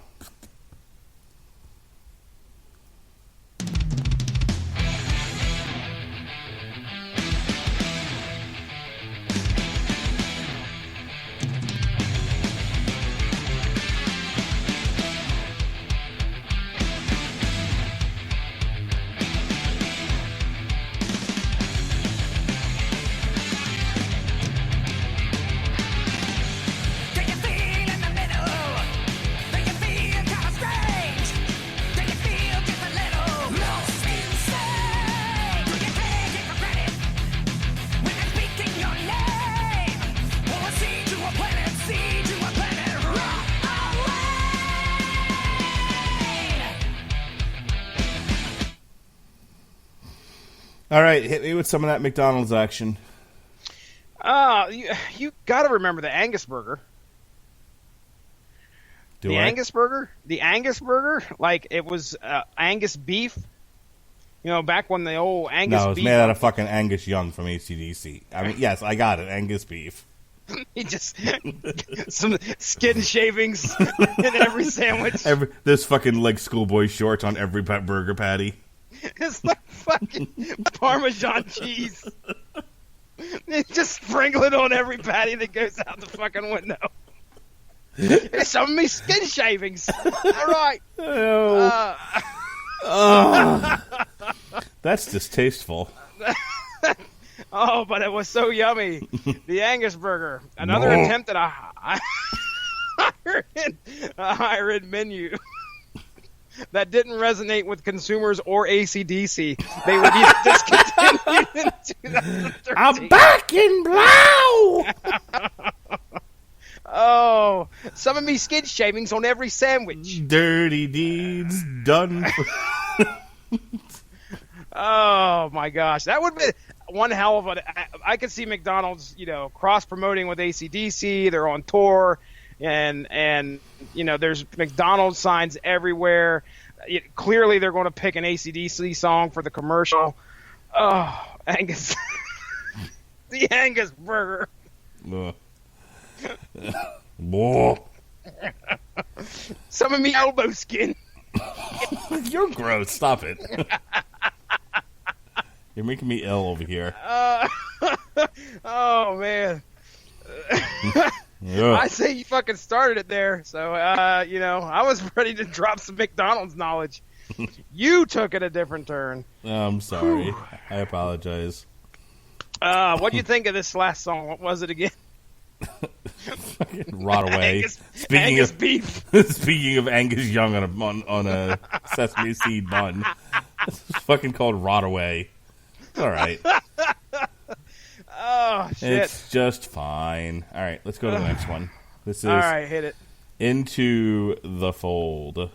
All right, hit me with some of that McDonald's action. You got to remember the Angus burger. The Angus burger? The Angus burger? Like, it was Angus beef? You know, back when the old Angus beef... No, it was made out of fucking Angus Young from AC/DC. I mean, yes, I got it. Angus beef. He just... some skin shavings in every sandwich. There's fucking, like, schoolboy shorts on every burger patty. It's like fucking Parmesan cheese. They just sprinkle it on every patty that goes out the fucking window. It's some of me skin shavings. All right. That's distasteful. Oh, but it was so yummy. The Angus burger. Another attempt at a higher-end menu that didn't resonate with consumers or AC/DC. They would either discontinue in 2013. I'm back in blow! Oh, some of me skin shavings on every sandwich. Dirty deeds done. Oh my gosh, that would be one hell of a. I could see McDonald's, cross promoting with AC/DC. They're on tour, and there's McDonald's signs everywhere. Clearly, they're going to pick an AC/DC song for the commercial. Oh, Angus, the Angus burger. Some of me elbow skin. You're gross. Stop it. You're making me ill over here. Oh, man. I say you fucking started it there. So, I was ready to drop some McDonald's knowledge. You took it a different turn. I'm sorry. I apologize. What do you think of this last song? What was it again? Rot away. Angus beef. Speaking of Angus Young on a sesame seed bun, it's fucking called Rot Away. All right. Oh shit! It's just fine. All right, let's go to the next one. This is all right. Hit it. Into the Fold.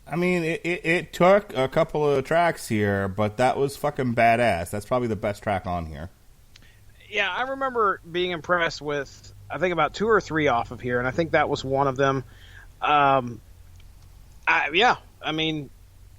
I mean, it took a couple of tracks here, but that was fucking badass. That's probably the best track on here. Yeah, I remember being impressed with, I think, about 2 or 3 off of here, and I think that was one of them. I mean,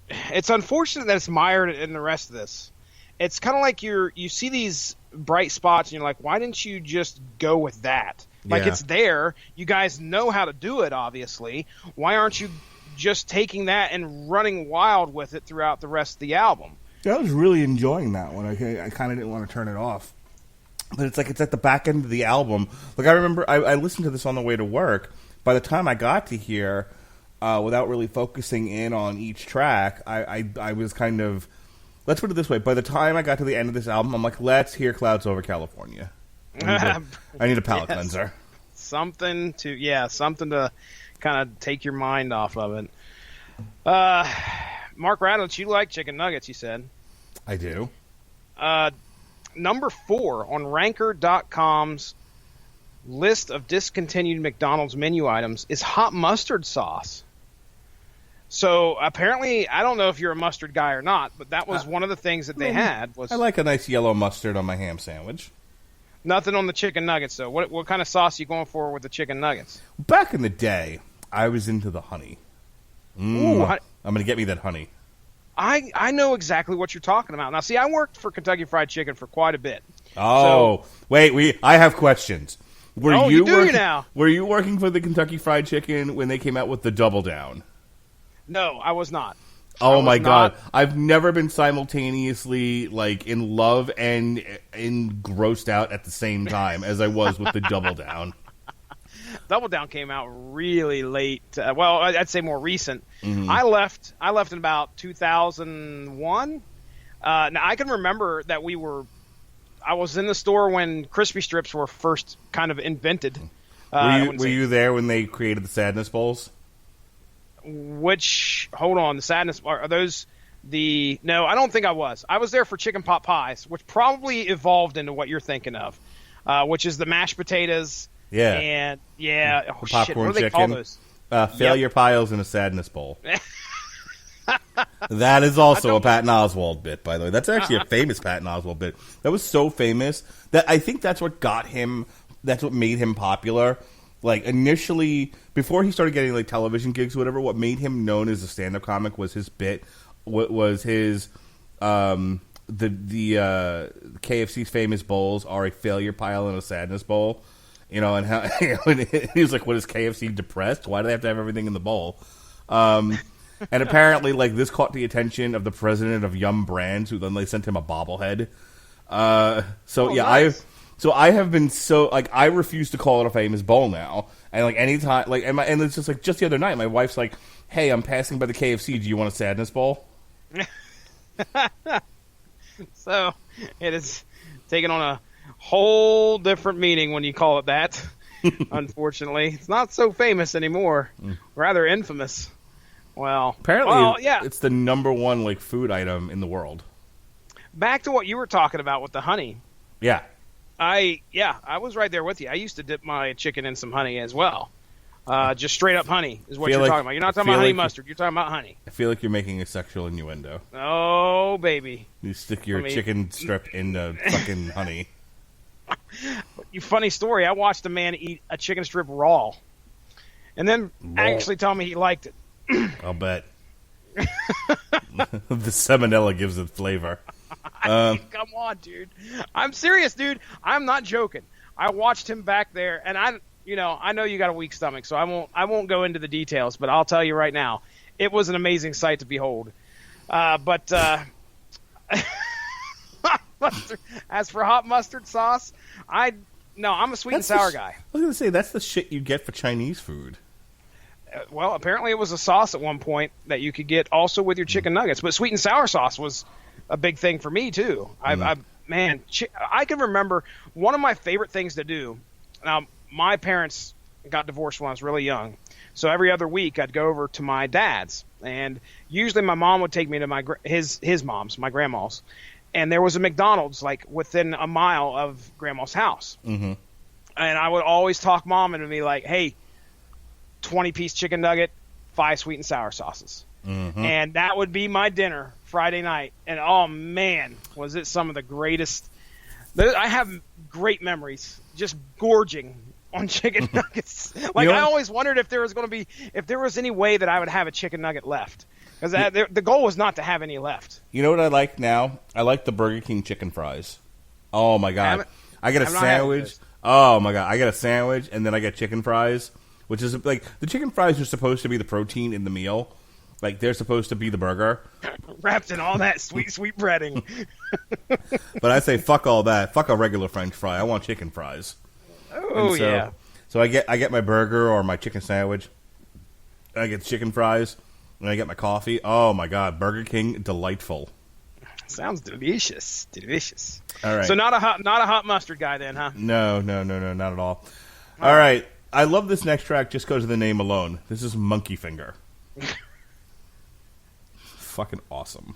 it's unfortunate that it's mired in the rest of this. It's kind of like you see these bright spots, and you're like, why didn't you just go with that? Like, it's there. You guys know how to do it, obviously. Why aren't you just taking that and running wild with it throughout the rest of the album? I was really enjoying that one. I kind of didn't want to turn it off. But it's like it's at the back end of the album. Like, I remember I listened to this on the way to work. By the time I got to here, without really focusing in on each track, I was kind of... Let's put it this way. By the time I got to the end of this album, I'm like, let's hear Clouds Over California. I need a palate cleanser. Something to kind of take your mind off of it. Mark Radlitz, you like chicken nuggets, you said. I do. Number 4 on Ranker.com's list of discontinued McDonald's menu items is hot mustard sauce. So apparently, I don't know if you're a mustard guy or not, but that was one of the things that they had. Was I like a nice yellow mustard on my ham sandwich. Nothing on the chicken nuggets, though. What kind of sauce are you going for with the chicken nuggets? Back in the day, I was into the honey. Ooh, I'm going to get me that honey. I know exactly what you're talking about. Now, see, I worked for Kentucky Fried Chicken for quite a bit. Oh, wait, I have questions. You do now. Were you working for the Kentucky Fried Chicken when they came out with the Double Down? No, I was not. Oh my God! I've never been simultaneously like in love and grossed out at the same time as I was with the Double Down. Double Down came out really late. Well, I'd say more recent. Mm-hmm. I left in about 2001. Now I can remember that I was in the store when crispy strips were first kind of invented. Were you there when they created the Sadness Bowls? Hold on, the Sadness, are those no, I don't think I was. I was there for chicken pot pies, which probably evolved into what you're thinking of, which is the mashed potatoes. Yeah. And, oh, popcorn shit, what do they chicken. call those? Failure piles in a Sadness Bowl. That is also a Patton Oswalt bit, by the way. That's actually a famous Patton Oswalt bit. That was so famous that I think that's what that's what made him popular. Like, initially, before he started getting, like, television gigs or whatever, what made him known as a stand-up comic was his bit, was his, the KFC's famous bowls are a failure pile and a sadness bowl. You know, and how he was like, what, is KFC depressed? Why do they have to have everything in the bowl? And apparently, like, this caught the attention of the president of Yum Brands, who then they sent him a bobblehead. Nice. I have been I refuse to call it a famous bowl now. And like anytime, like, and it's just like just the other night, my wife's like, "Hey, I'm passing by the KFC. Do you want a sadness bowl?" So it is taken on a whole different meaning when you call it that. Unfortunately, it's not so famous anymore. Rather infamous. Well, apparently, it's the number one like food item in the world. Back to what you were talking about with the honey. Yeah. I was right there with you. I used to dip my chicken in some honey as well. Just straight up honey is what you're talking about. You're not talking about honey mustard. You're talking about honey. I feel like you're making a sexual innuendo. Oh, baby. You stick your chicken strip into fucking honey. Funny story. I watched a man eat a chicken strip raw. And then actually tell me he liked it. I'll bet. The salmonella gives it flavor. Come on, dude. I'm serious, dude. I'm not joking. I watched him back there, and I know you got a weak stomach, so I won't go into the details, but I'll tell you right now, it was an amazing sight to behold. But as for hot mustard sauce, I'm a sweet and sour guy. I was going to say, that's the shit you get for Chinese food. Well, apparently it was a sauce at one point that you could get also with your chicken nuggets, but sweet and sour sauce was a big thing for me too. I can remember one of my favorite things to do. Now, my parents got divorced when I was really young, so every other week I'd go over to my dad's, and usually my mom would take me to his mom's, my grandma's, and there was a McDonald's like within a mile of grandma's house, and I would always talk mom into me like, "Hey, 20-piece chicken nugget, 5 sweet and sour sauces." And that would be my dinner Friday night. And oh man, was it some of the greatest. I have great memories just gorging on chicken nuggets. Like, I always wondered if there was any way that I would have a chicken nugget left. Because the goal was not to have any left. You know what I like now? I like the Burger King chicken fries. Oh my God. I get a sandwich. Oh my God. I get a sandwich and then I get chicken fries. Which is like, the chicken fries are supposed to be the protein in the meal. Like, they're supposed to be the burger. Wrapped in all that sweet breading. But I say, fuck all that. Fuck a regular French fry. I want chicken fries. Oh, yeah. So I get my burger or my chicken sandwich. I get chicken fries. And I get my coffee. Oh, my God. Burger King, delightful. Sounds delicious. Delicious. All right. So not a hot mustard guy then, huh? No, not at all. All right. I love this next track just because of the name alone. This is Monkey Finger. Fucking awesome.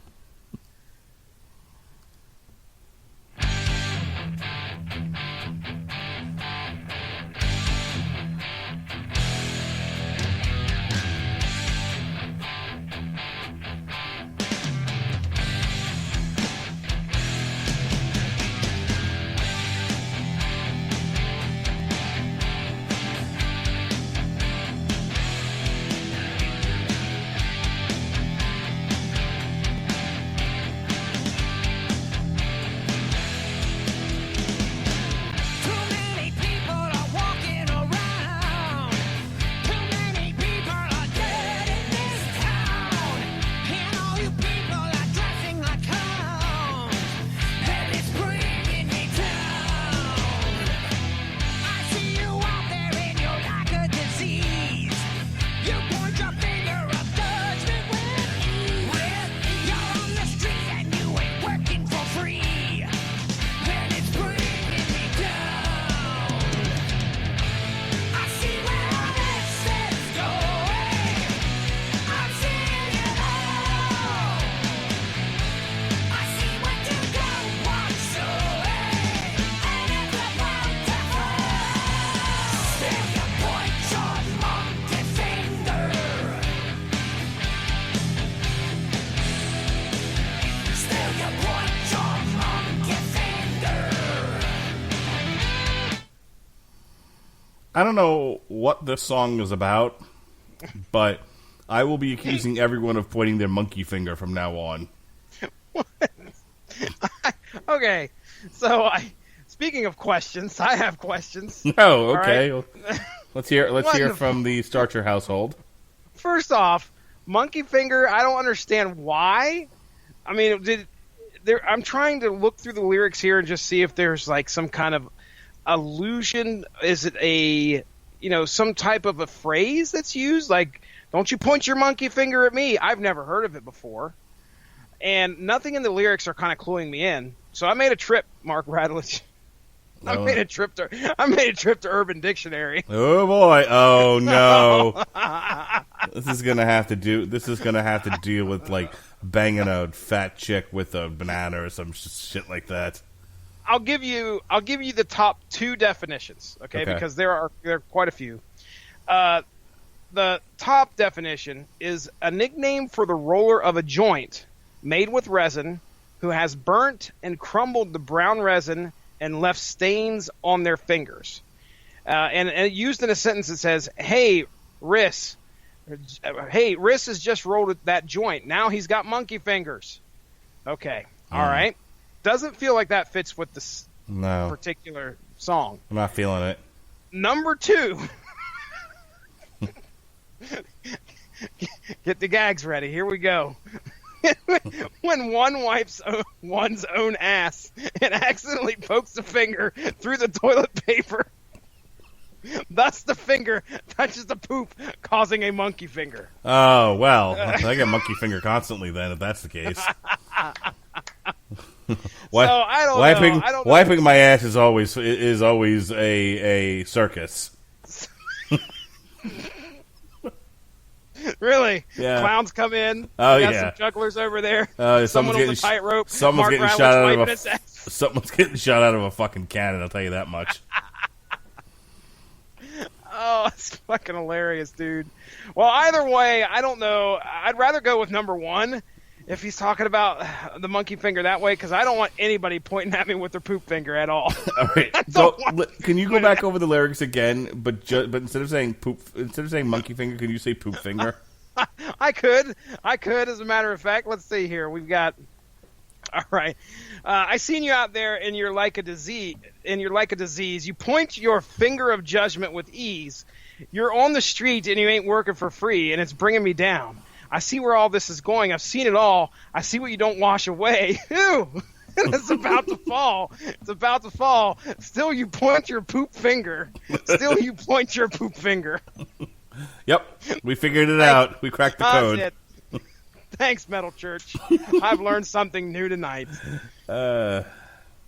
I don't know what this song is about, but I will be accusing everyone of pointing their monkey finger from now on. Okay, so speaking of questions, I have questions. Oh, okay. Right? Let's hear from the Starcher household. First off, monkey finger, I don't understand why. I mean, I'm trying to look through the lyrics here and just see if there's like some kind of allusion. Is it some type of a phrase that's used? Like, don't you point your monkey finger at me? I've never heard of it before. And nothing in the lyrics are kind of cluing me in. So I made a trip, Mark Radlich. I made a trip to Urban Dictionary. Oh boy! Oh no! This is gonna have to deal with like banging a fat chick with a banana or some shit like that. I'll give you the top 2 definitions, okay? Because there are quite a few. The top definition is a nickname for the roller of a joint made with resin who has burnt and crumbled the brown resin and left stains on their fingers. And used in a sentence that says, Hey, Riss has just rolled that joint. Now he's got monkey fingers. Okay. All right. Doesn't feel like that fits with this particular song. I'm not feeling it. Number 2. Get the gags ready. Here we go. When one wipes one's own ass and accidentally pokes a finger through the toilet paper, thus the finger touches the poop, causing a monkey finger. Oh, well, I get monkey finger constantly then, if that's the case. Wiping my ass is always a circus. Really? Yeah. Clowns come in. Oh, got some jugglers over there. Someone on the tightrope. Someone's getting shot out of a fucking cannon, I'll tell you that much. Oh, it's fucking hilarious, dude. Well, either way, I don't know. I'd rather go with number 1 if he's talking about the monkey finger that way, because I don't want anybody pointing at me with their poop finger at all. All right. So, can you go back over the lyrics again? But instead of saying monkey finger, can you say poop finger? I could. As a matter of fact, let's see here. We've got. All right. I seen you out there, and you're like a disease. You point your finger of judgment with ease. You're on the street, and you ain't working for free, and it's bringing me down. I see where all this is going. I've seen it all. I see what you don't wash away. Ew. It's about to fall. It's about to fall. Still, you point your poop finger. Yep. We figured it out. We cracked the code. That's it. Thanks, Metal Church. I've learned something new tonight. All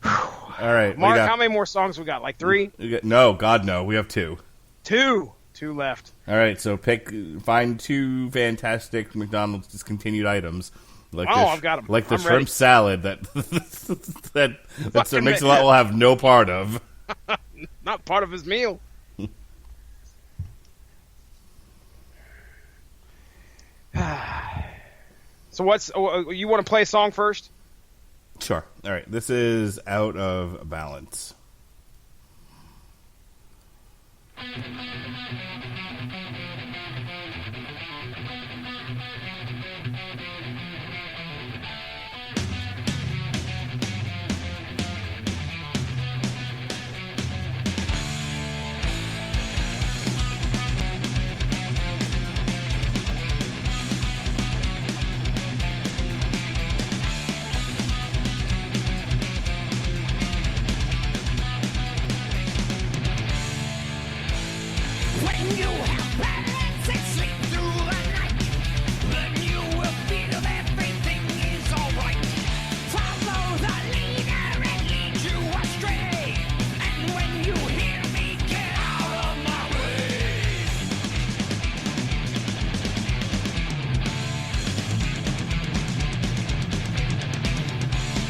right. Mark, how many more songs we got? Like 3? No, God, no. We have 2. 2 left. All right, so find 2 fantastic McDonald's discontinued items. I've got them. Like the shrimp salad that Sir Mix-a-Lot will have no part of. Not part of his meal. So you want to play a song first? Sure. All right, this is Out of Balance. When you have balance and sleep through the night, then you will feel everything is alright. Follow the leader and lead you astray. And when you hear me, get out of my way.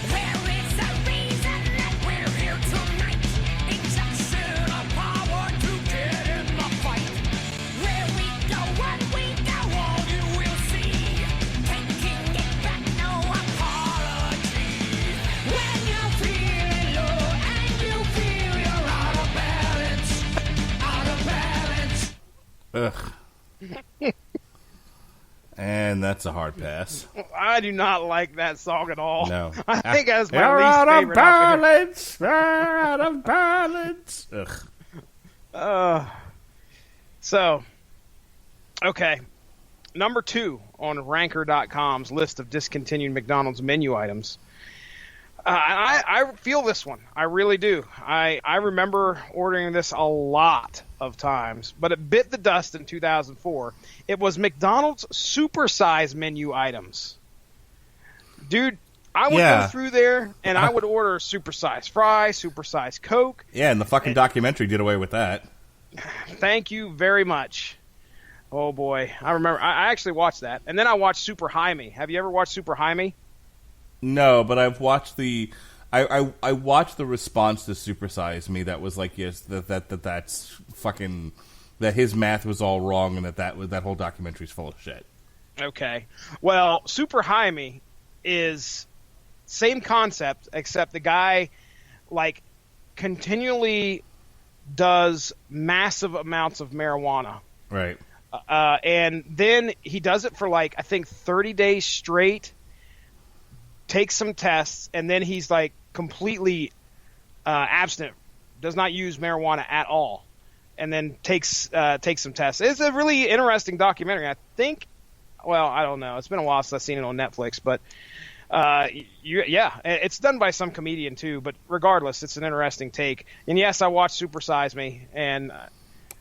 There is a reason that we're here tonight. Injection of power to get in the fight. Where we go, what we go, Ugh. And that's a hard pass. I do not like that song at all. No. I think that's my You're least out favorite. of balance. You're out of balance. Ugh. So, okay. Number 2 on Ranker.com's list of discontinued McDonald's menu items. I feel this one. I really do. I remember ordering this a lot of times, but it bit the dust in 2004. It was McDonald's supersize menu items. Dude, I would go through there and I would order supersize fry, supersize Coke. Yeah, and the fucking documentary did away with that. Thank you very much. Oh boy, I remember. I actually watched that, and then I watched Super High Me. Have you ever watched Super High Me? No, but I've watched the. I watched the response to Supersize Me. That was like, yes, that's fucking, that his math was all wrong, and that whole documentary is full of shit. Okay, well, Super High Me is same concept, except the guy like continually does massive amounts of marijuana. Right. And then he does it for like, I think 30 days straight, takes some tests, and then he's like completely abstinent, does not use marijuana at all, and then takes some tests. It's a really interesting documentary. I think, well, I don't know. It's been a while since I've seen it on Netflix, but it's done by some comedian too, but regardless, it's an interesting take. And yes, I watched Supersize Me, and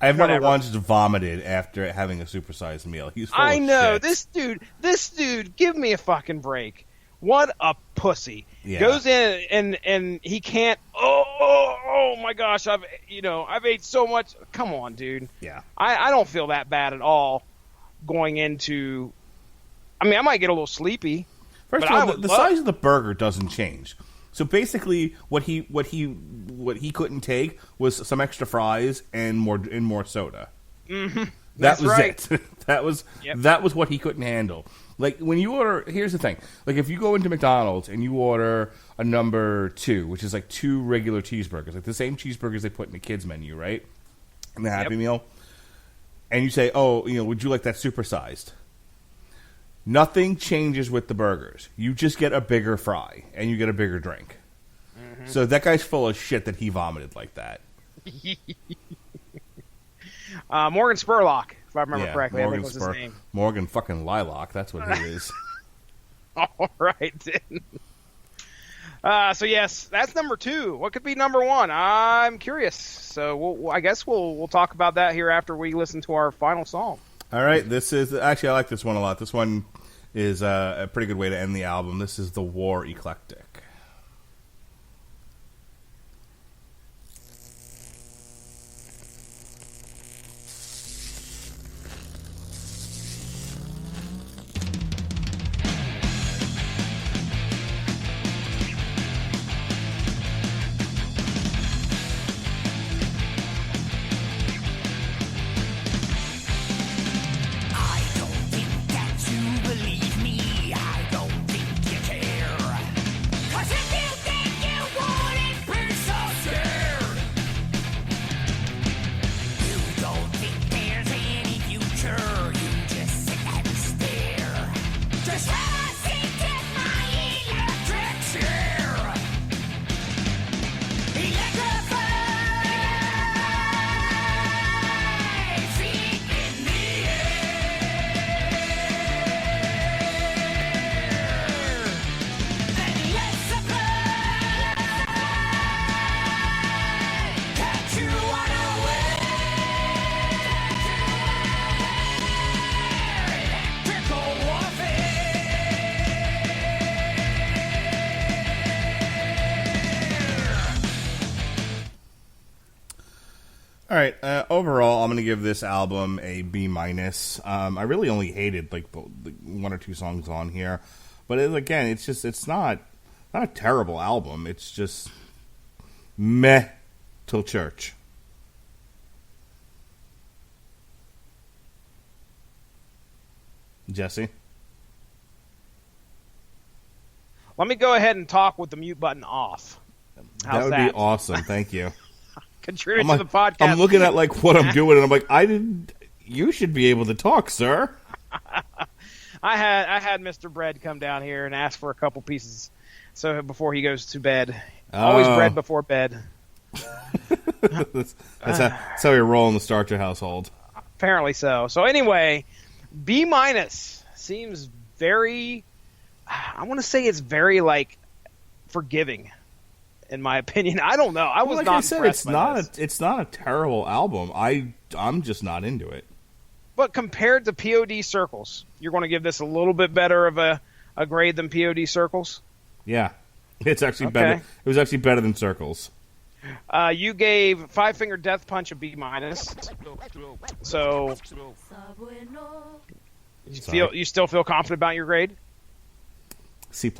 I've never once vomited after having a supersized meal. He's full I of know shit. this dude, give me a fucking break. What a pussy. Yeah. Goes in and he can't. Oh my gosh! I've ate so much. Come on, dude. Yeah. I don't feel that bad at all going into. I mean, I might get a little sleepy. First but of all, the size of the burger doesn't change. So basically, what he couldn't take was some extra fries and more soda. Mm-hmm. That was right. it. that was what he couldn't handle. Like when you order, here's the thing. Like if you go into McDonald's and you order a number 2, which is like 2 regular cheeseburgers, like the same cheeseburgers they put in the kids menu, right? In the Happy Meal, and you say, "Oh, would you like that supersized?" Nothing changes with the burgers. You just get a bigger fry and you get a bigger drink. Mm-hmm. So that guy's full of shit that he vomited like that. Morgan Spurlock, if I remember correctly, Morgan I think was his name. Morgan fucking Lilac, that's what he is. All right, then. So yes, that's number 2. What could be number 1? I'm curious. So I guess we'll talk about that here after we listen to our final song. All right, this is actually I like this one a lot. This one is a pretty good way to end the album. This is The War Eclectic. All right. Overall, I'm going to give this album a B-. I really only hated like the 1 or 2 songs on here, but it's not a terrible album. It's just meh till church. Jesse? Let me go ahead and talk with the mute button off. How's that would be awesome. Thank you. Contribute to the podcast. I'm looking at like what I'm doing, and I'm like, You should be able to talk, sir. I had Mr. Bread come down here and ask for a couple pieces, so before he goes to bed. Always bread before bed. that's how we roll in the Starcher household. Apparently so. So anyway, B- seems very. I want to say it's very forgiving, in my opinion. I don't know. I was not impressed by this. It's not a terrible album. I'm just not into it. But compared to POD Circles, you're going to give this a little bit better of a grade than POD Circles? Yeah. It's actually better. It was actually better than Circles. You gave Five Finger Death Punch a B-. So you still feel confident about your grade? C+. C+?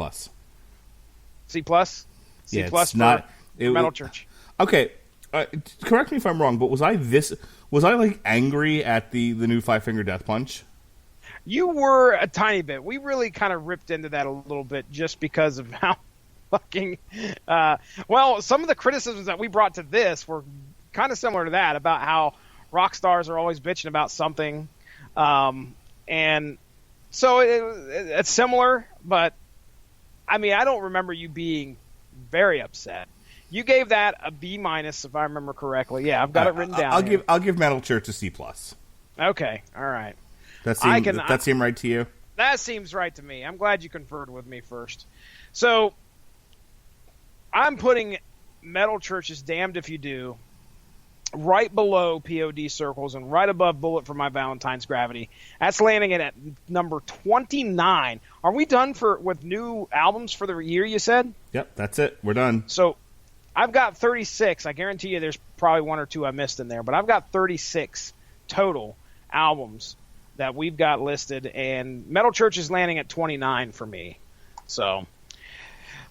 C+ it's for not, Metal Church. Okay. Correct me if I'm wrong, but was I angry at the new Five Finger Death Punch? You were a tiny bit. We really kind of ripped into that a little bit just because of how fucking some of the criticisms that we brought to this were kind of similar to that, about how rock stars are always bitching about something, and so it's similar, but I mean, I don't remember you being very upset. You gave that a B-, if I remember correctly. Yeah, I've got it written down. I'll give Metal Church a C+. Okay, all right. That seem right to you? That seems right to me. I'm glad you conferred with me first. So I'm putting Metal Church's Damned If You Do right below POD Circles and right above Bullet for My Valentine's Gravity. That's landing it at number 29. Are we done with new albums for the year, you said? Yep, that's it. We're done. So I've got 36. I guarantee you there's probably one or two I missed in there, but I've got 36 total albums that we've got listed, and Metal Church is landing at 29 for me. So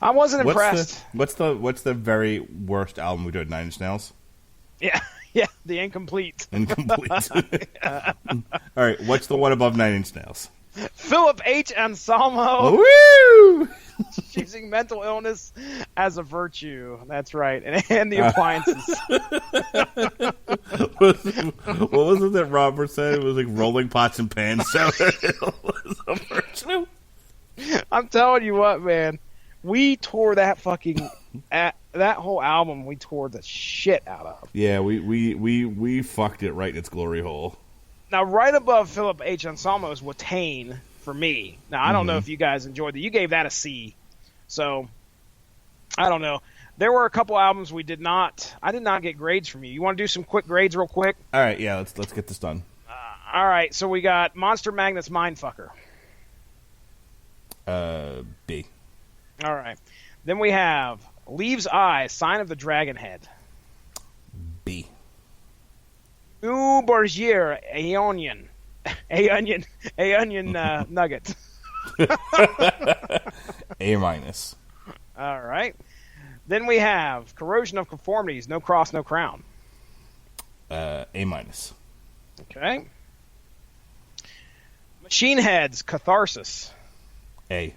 I wasn't impressed. What's the very worst album we did? 9 Inch Nails? Yeah, the Incomplete. All right, what's the one above 9 Inch Nails? Philip H. Anselmo. Woo! Choosing mental illness as a virtue. That's right. And the appliances. What was it that Robert said? It was like rolling pots and pans. So it was a virtue. I'm telling you what, man. We tore that that whole album. We tore the shit out of. Yeah, we fucked it right in its glory hole. Now, right above Philip H. Anselmo is Watain for me. Now, I don't know if you guys enjoyed that. You gave that a C. So, I don't know. There were a couple albums I did not get grades from you. You want to do some quick grades real quick? All right, yeah, let's get this done. All right, so we got Monster Magnet's Mindfucker. B. All right. Then we have Leaves' Eyes, Sign of the Dragon Head. B. Ubergier, a onion nugget. A-. All right. Then we have Corrosion of Conformities, No Cross, No Crown. A-. Okay. Machine Heads, Catharsis. A.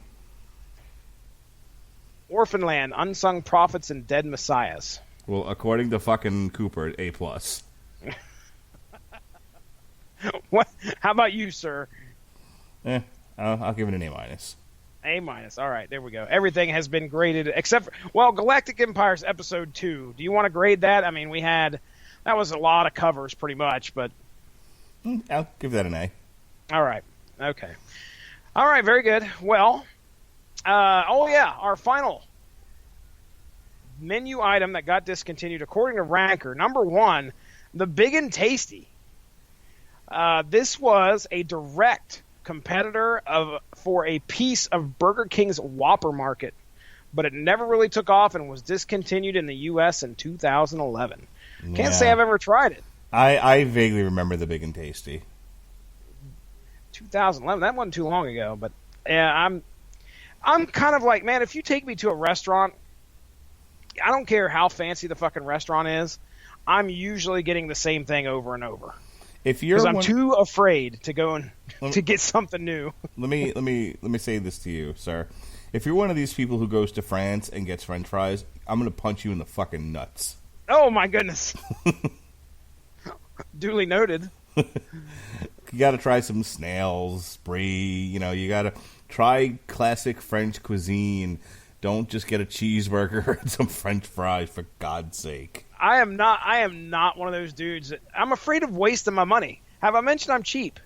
Orphanland, Unsung Prophets and Dead Messiahs. Well, according to fucking Cooper, A+. What? How about you, sir? I'll give it an A-. A-. All right, there we go. Everything has been graded except for, Galactic Empire's episode 2. Do you want to grade that? I mean, that was a lot of covers pretty much, but I'll give that an A. All right. Okay. All right, very good. Well, our final menu item that got discontinued according to Ranker, number 1, the Big and Tasty. This was a direct competitor for a piece of Burger King's Whopper market, but it never really took off and was discontinued in the U.S. in 2011. Yeah. Can't say I've ever tried it. I vaguely remember the Big and Tasty. 2011. That wasn't too long ago, but yeah, I'm kind of like, man, if you take me to a restaurant, I don't care how fancy the fucking restaurant is, I'm usually getting the same thing over and over. Because I'm too afraid to go to get something new. Let me say this to you, sir. If you're one of these people who goes to France and gets French fries, I'm gonna punch you in the fucking nuts. Oh my goodness. Duly noted. You got to try some snails, brie. You know, you got to try classic French cuisine. Don't just get a cheeseburger and some French fries, for God's sake. I am not one of those dudes. I'm afraid of wasting my money. Have I mentioned I'm cheap?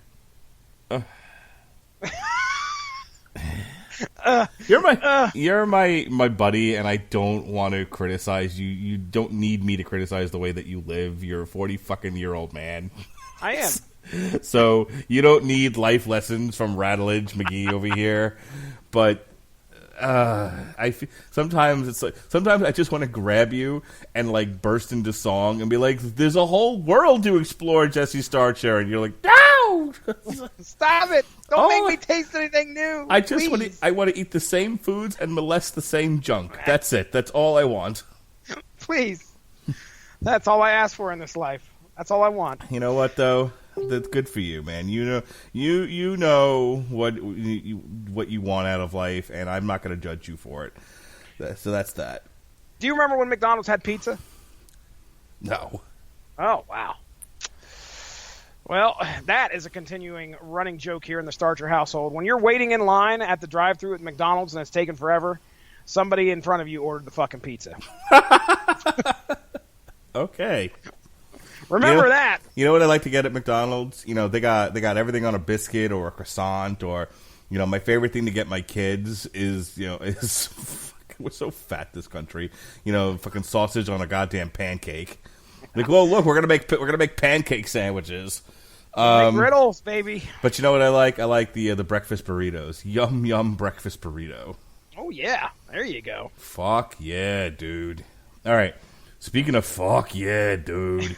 You're my buddy, and I don't want to criticize you. You don't need me to criticize the way that you live. You're a 40-fucking-year-old man. I am. So you don't need life lessons from Rattledge McGee over here. But sometimes I just want to grab you and like burst into song and be like, "There's a whole world to explore, Jesse Starcher," and you're like, "No, stop it! Don't make me taste anything new." I just want to eat the same foods and molest the same junk. That's it. That's all I want. Please. That's all I ask for in this life. That's all I want. You know what though? That's good for you, man. You know what you want out of life, and I'm not going to judge you for it. So that's that. Do you remember when McDonald's had pizza? No. Oh, wow. Well, that is a continuing running joke here in the Starcher household. When you're waiting in line at the drive-thru at McDonald's and it's taking forever, somebody in front of you ordered the fucking pizza. Okay. Remember that. You know what I like to get at McDonald's? You know, they got everything on a biscuit or a croissant, or, you know, my favorite thing to get my kids is we're so fat this country. You know, fucking sausage on a goddamn pancake. Like, well, look, we're gonna make pancake sandwiches. Make griddles, baby. But you know what I like? I like the breakfast burritos. Yum yum breakfast burrito. Oh yeah, there you go. Fuck yeah, dude. All right. Speaking of fuck yeah, dude.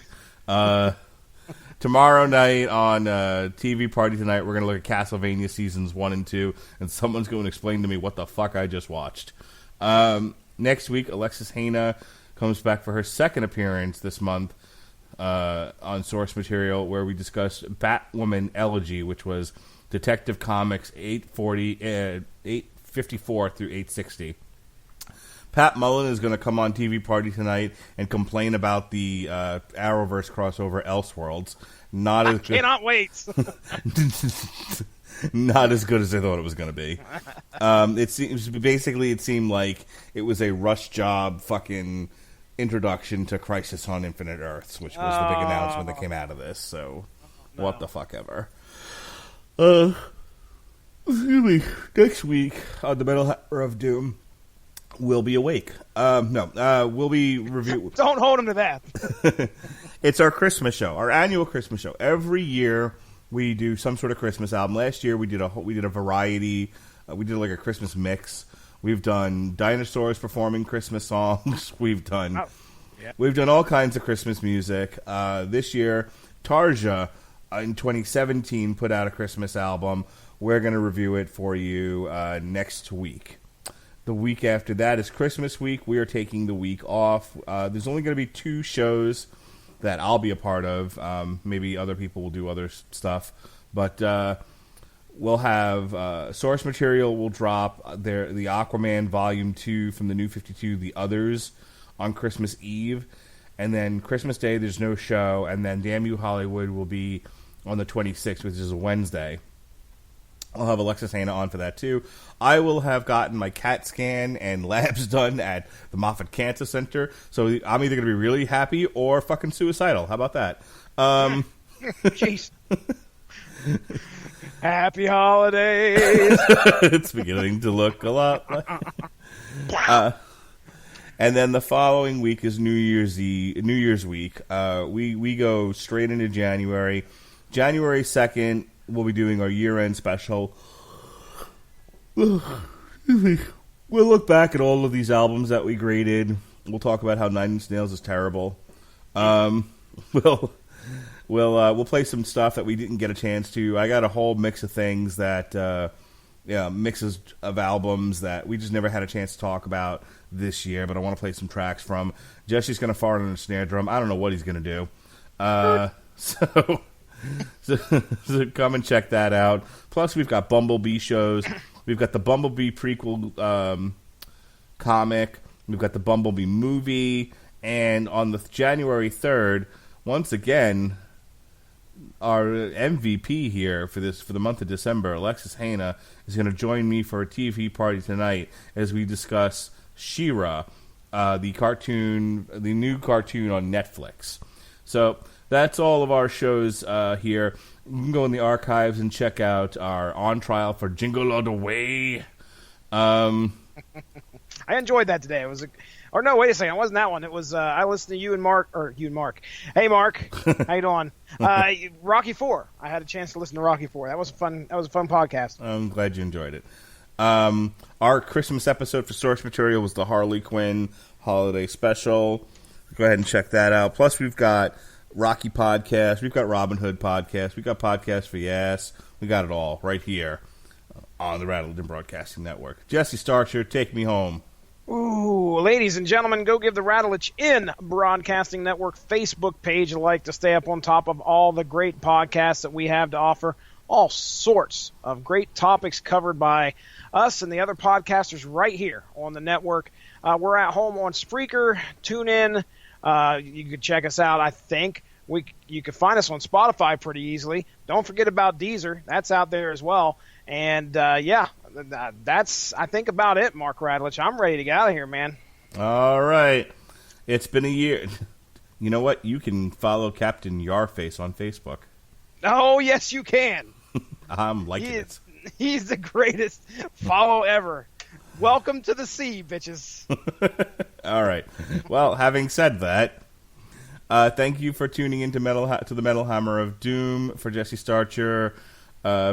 Tomorrow night on TV Party Tonight, we're going to look at Castlevania Seasons 1 and 2, and someone's going to explain to me what the fuck I just watched. Next week, Alexis Hana comes back for her second appearance this month on Source Material, where we discuss Batwoman Elegy, which was Detective Comics 854 through 860. Pat Mullen is going to come on TV Party Tonight and complain about the Arrowverse crossover Elseworlds. I cannot wait. Not as good as I thought it was going to be. It seemed like it was a rush job fucking introduction to Crisis on Infinite Earths, which was the big announcement that came out of this. So, what the fuck ever. Next week on the Metal Hammer of Doom, we'll be awake. We'll be reviewing. Don't hold him to that. It's our Christmas show, our annual Christmas show. Every year we do some sort of Christmas album. Last year we did a variety. We did like a Christmas mix. We've done dinosaurs performing Christmas songs. We've done all kinds of Christmas music. This year, Tarja in 2017 put out a Christmas album. We're going to review it for you next week. The week after that is Christmas week. We are taking the week off. There's only going to be 2 shows that I'll be a part of. Maybe other people will do other stuff. But we'll have Source Material will drop the Aquaman Volume 2 from the New 52, The Others, on Christmas Eve. And then Christmas Day, there's no show. And then Damn You Hollywood will be on the 26th, which is a Wednesday. I'll have Alexis Hana on for that, too. I will have gotten my CAT scan and labs done at the Moffitt Cancer Center, so I'm either going to be really happy or fucking suicidal. How about that? Jeez. Happy holidays. It's beginning to look a lot like... and then the following week is New Year's week. We go straight into January. January 2nd, we'll be doing our year-end special. We'll look back at all of these albums that we graded. We'll talk about how Nine Inch Nails is terrible. We'll play some stuff that we didn't get a chance to. I got a whole mix of things that, mixes of albums that we just never had a chance to talk about this year, but I want to play some tracks from. Jesse's going to fart on a snare drum. I don't know what he's going to do. So come and check that out. Plus, we've got Bumblebee shows. We've got the Bumblebee prequel comic. We've got the Bumblebee movie. And on the January 3rd, once again, our MVP here for the month of December, Alexis Hana, is going to join me for a TV party tonight as we discuss She-Ra, the new cartoon on Netflix. So that's all of our shows here. You can go in the archives and check out our On Trial for Jingle All the Way. I enjoyed that today. It was or no, wait a second. It wasn't that one. It was I listened to you and Mark. Hey, Mark. How you doing? Rocky IV. I had a chance to listen to Rocky IV. That was fun. That was a fun podcast. I'm glad you enjoyed it. Our Christmas episode for source material was the Harley Quinn holiday special. Go ahead and check that out. Plus, we've got Rocky podcast. We've got Robin Hood podcast. We've got podcasts for Yes. We got it all right here on the Rattleton Broadcasting Network. Jesse Starcher, take me home. Ooh, ladies and gentlemen, go give the Rattlich in Broadcasting Network Facebook page a like to stay up on top of all the great podcasts that we have to offer. All sorts of great topics covered by us and the other podcasters right here on the network. We're at home on Spreaker, TuneIn. You can check us out, I think. You can find us on Spotify pretty easily. Don't forget about Deezer. That's out there as well. And, that's, I think, about it, Mark Rattlich. I'm ready to get out of here, man. All right. It's been a year. You know what? You can follow Captain Yarface on Facebook. Oh, yes, you can. I'm liking it. He's the greatest follow ever. Welcome to the sea, bitches. All right. Well, having said that, thank you for tuning in to the Metal Hammer of Doom. For Jesse Starcher,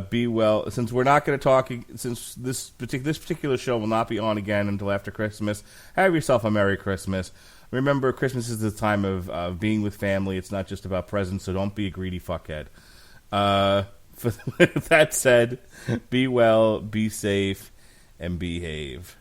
be well. Since we're not going to talk, since this particular show will not be on again until after Christmas, have yourself a Merry Christmas. Remember, Christmas is the time of being with family. It's not just about presents, so don't be a greedy fuckhead. With that said, be well, be safe, and behave.